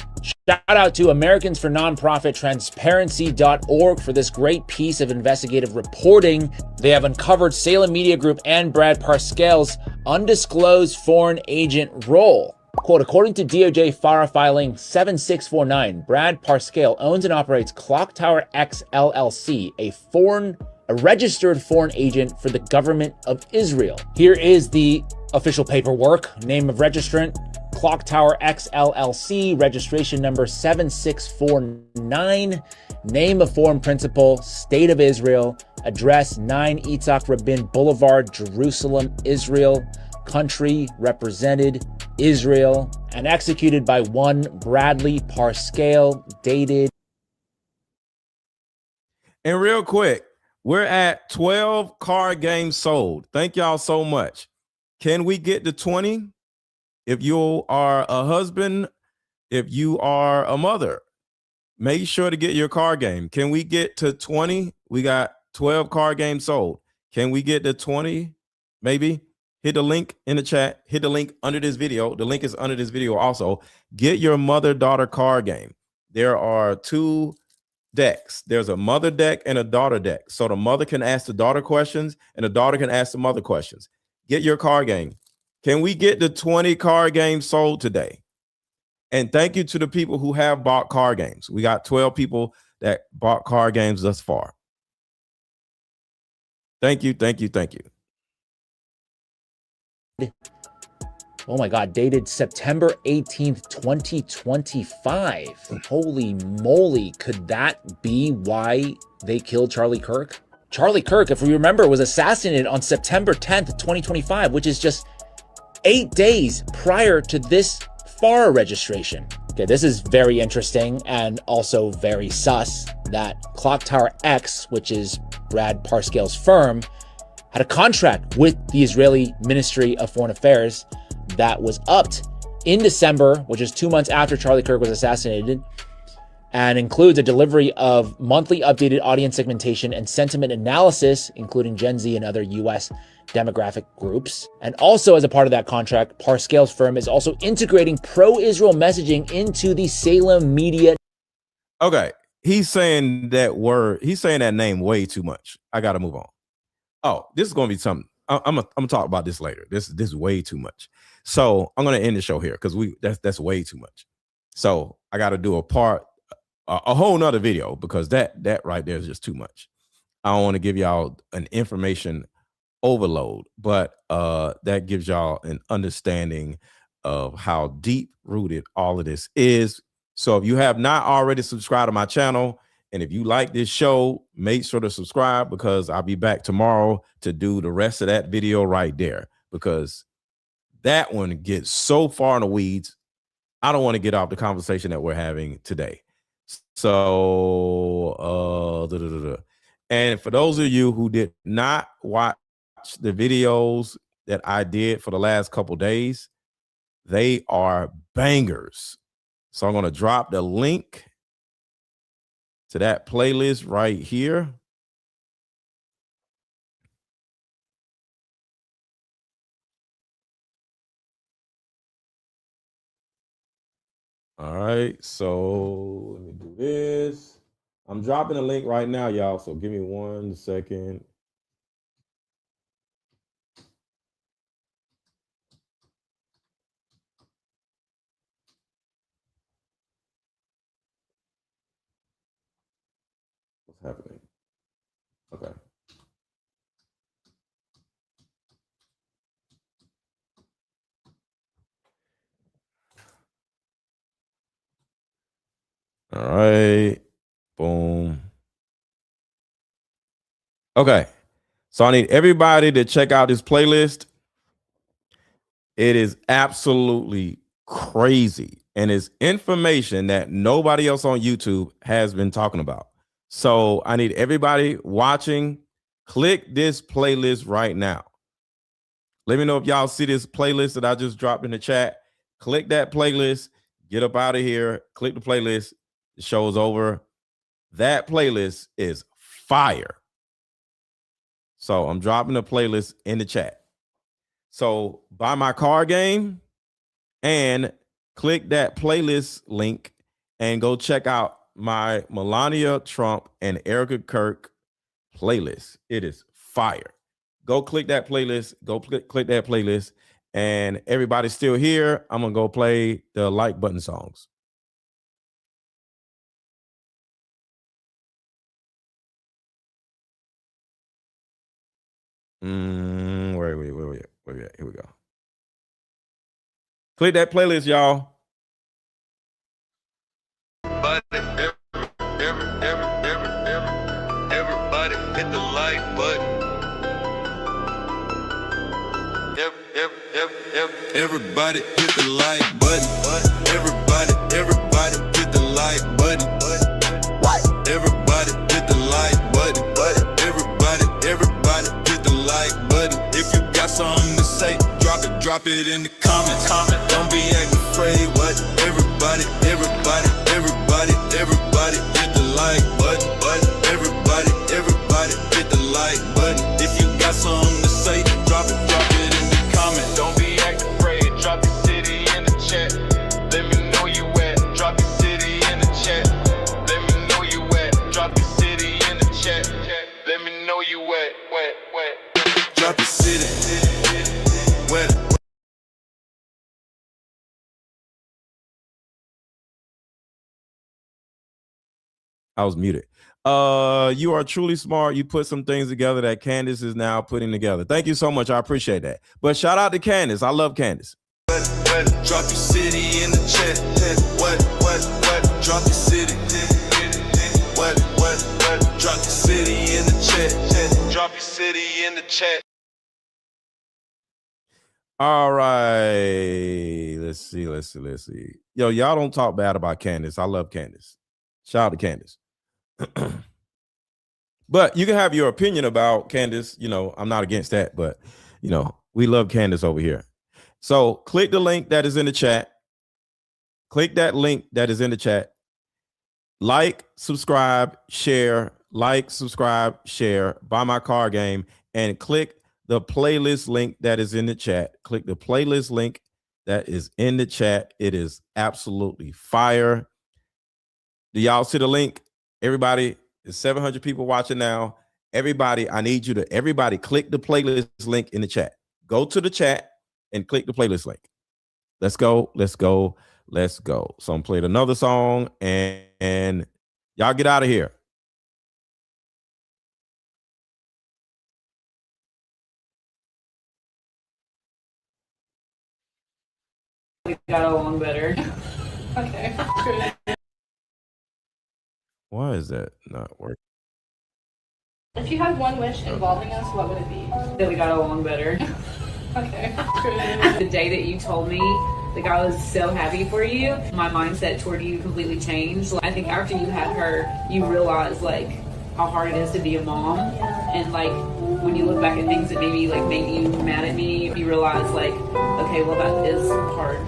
Shout out to Americans for Nonprofit Transparency.org for this great piece of investigative reporting. They have uncovered Salem Media Group and Brad Parscale's undisclosed foreign agent role. Quote, according to DOJ FARA filing 7649, Brad Parscale owns and operates Clock Tower X LLC, a registered foreign agent for the government of Israel. Here is the official paperwork. Name of registrant, Clock Tower X LLC, registration number 7649, name of foreign principal, State of Israel, address 9 Yitzhak Rabin Boulevard, Jerusalem, Israel, country represented, Israel, and executed by one Bradley Parscale, dated. And real quick, we're at 12 card games sold. Thank y'all so much. Can we get to 20? If you are a husband, if you are a mother, make sure to get your card game. Can we get to 20? We got 12 card games sold. Can we get to 20? Maybe. Hit the link in the chat. Hit the link under this video. The link is under this video also. Get your mother-daughter card game. There are 2 decks. There's a mother deck and a daughter deck. So the mother can ask the daughter questions and the daughter can ask the mother questions. Get your card game. Can we get the 20 card games sold today? And thank you to the people who have bought card games. We got 12 people that bought card games thus far. Thank you, thank you, thank you. Oh my God, dated September 18th, 2025. Holy moly, could that be why they killed Charlie Kirk? Charlie Kirk, if we remember, was assassinated on September 10th, 2025, which is just 8 days prior to this FARA registration. Okay, this is very interesting and also very sus that Clock Tower X, which is Brad Parscale's firm, had a contract with the Israeli Ministry of Foreign Affairs that was upped in December, which is 2 months after Charlie Kirk was assassinated, and includes a delivery of monthly updated audience segmentation and sentiment analysis, including Gen Z and other US demographic groups. And also as a part of that contract, Parscale's firm is also integrating pro-Israel messaging into the Salem media. Okay, he's saying that name way too much. I gotta move on. Oh, this is gonna be something. I'm gonna talk about this later. This is way too much. So I'm gonna end the show here because that's way too much. So I gotta do a whole nother video because that right there is just too much. I don't want to give y'all an information overload, but that gives y'all an understanding of how deep rooted all of this is. So if you have not already subscribed to my channel, and if you like this show, make sure to subscribe because I'll be back tomorrow to do the rest of that video right there, because that one gets so far in the weeds. I don't want to get off the conversation that we're having today. So, and for those of you who did not watch the videos that I did for the last couple days, they are bangers. So I'm going to drop the link to that playlist right here. All right, so let me do this. I'm dropping a link right now, y'all, so give me 1 second. What's happening? Okay. All right. Boom. Okay. So I need everybody to check out this playlist. It is absolutely crazy. And it's information that nobody else on YouTube has been talking about. So I need everybody watching, click this playlist right now. Let me know if y'all see this playlist that I just dropped in the chat. Click that playlist, get up out of here, click the playlist. The show's over. That playlist is fire. So I'm dropping the playlist in the chat. So buy my card game and click that playlist link and go check out my Melania Trump and Erika Kirk playlist. It is fire. Go click that playlist. Go click that playlist. And everybody's still here. I'm going to go play the like button songs. Where are we at? Here we go. Click that playlist, y'all. Everybody hit the like button. Everybody hit the like button. Everybody hit the like button. Everybody hit the like button. Everybody hit the like button. If you got something to say, drop it in the comments. Don't be acting afraid. What? Everybody hit the like button. Everybody hit the like button. If you got something to say, drop it in the comments. Don't be acting afraid. Drop your city in the chat. Let me know you at. Drop your city in the chat. Let me know you at. Drop your city in the chat. Let me know you at. Drop your city. Wet. I was muted. You are truly smart. You put some things together that Candace is now putting together. Thank you so much. I appreciate that. But shout out to Candace. I love Candace. Drop your city in the chat. What? Drop your city. What? Drop your city in the chat. Drop your city in the chat. All right. Let's see. Yo, y'all don't talk bad about Candace. I love Candace. Shout out to Candace. But you can have your opinion about Candace. You know, I'm not against that, but you know, we love Candace over here. So click the link that is in the chat. Click that link that is in the chat. Like, subscribe, share, buy my card game, and click the playlist link that is in the chat. Click the playlist link that is in the chat. It is absolutely fire. Do y'all see the link? Everybody, there's 700 people watching now. Everybody, I need you to, everybody click the playlist link in the chat. Go to the chat and click the playlist link. Let's go. So I'm playing another song and y'all get out of here. We got along better. Okay. Why is that not working? If you had one wish involving us, what would it be? That we got along better. Okay. The day that you told me, like, I was so happy for you, my mindset toward you completely changed. I think after you had her, you realized, like, how hard it is to be a mom. And, like, when you look back at things that maybe, like, made you mad at me, you realize, like, okay, well, that is hard.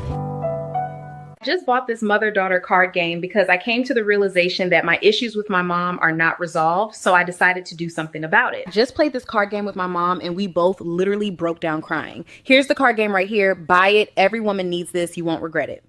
Just bought this mother-daughter card game because I came to the realization that my issues with my mom are not resolved, so I decided to do something about it. Just played this card game with my mom and we both literally broke down crying. Here's the card game right here. Buy it. Every woman needs this. You won't regret it.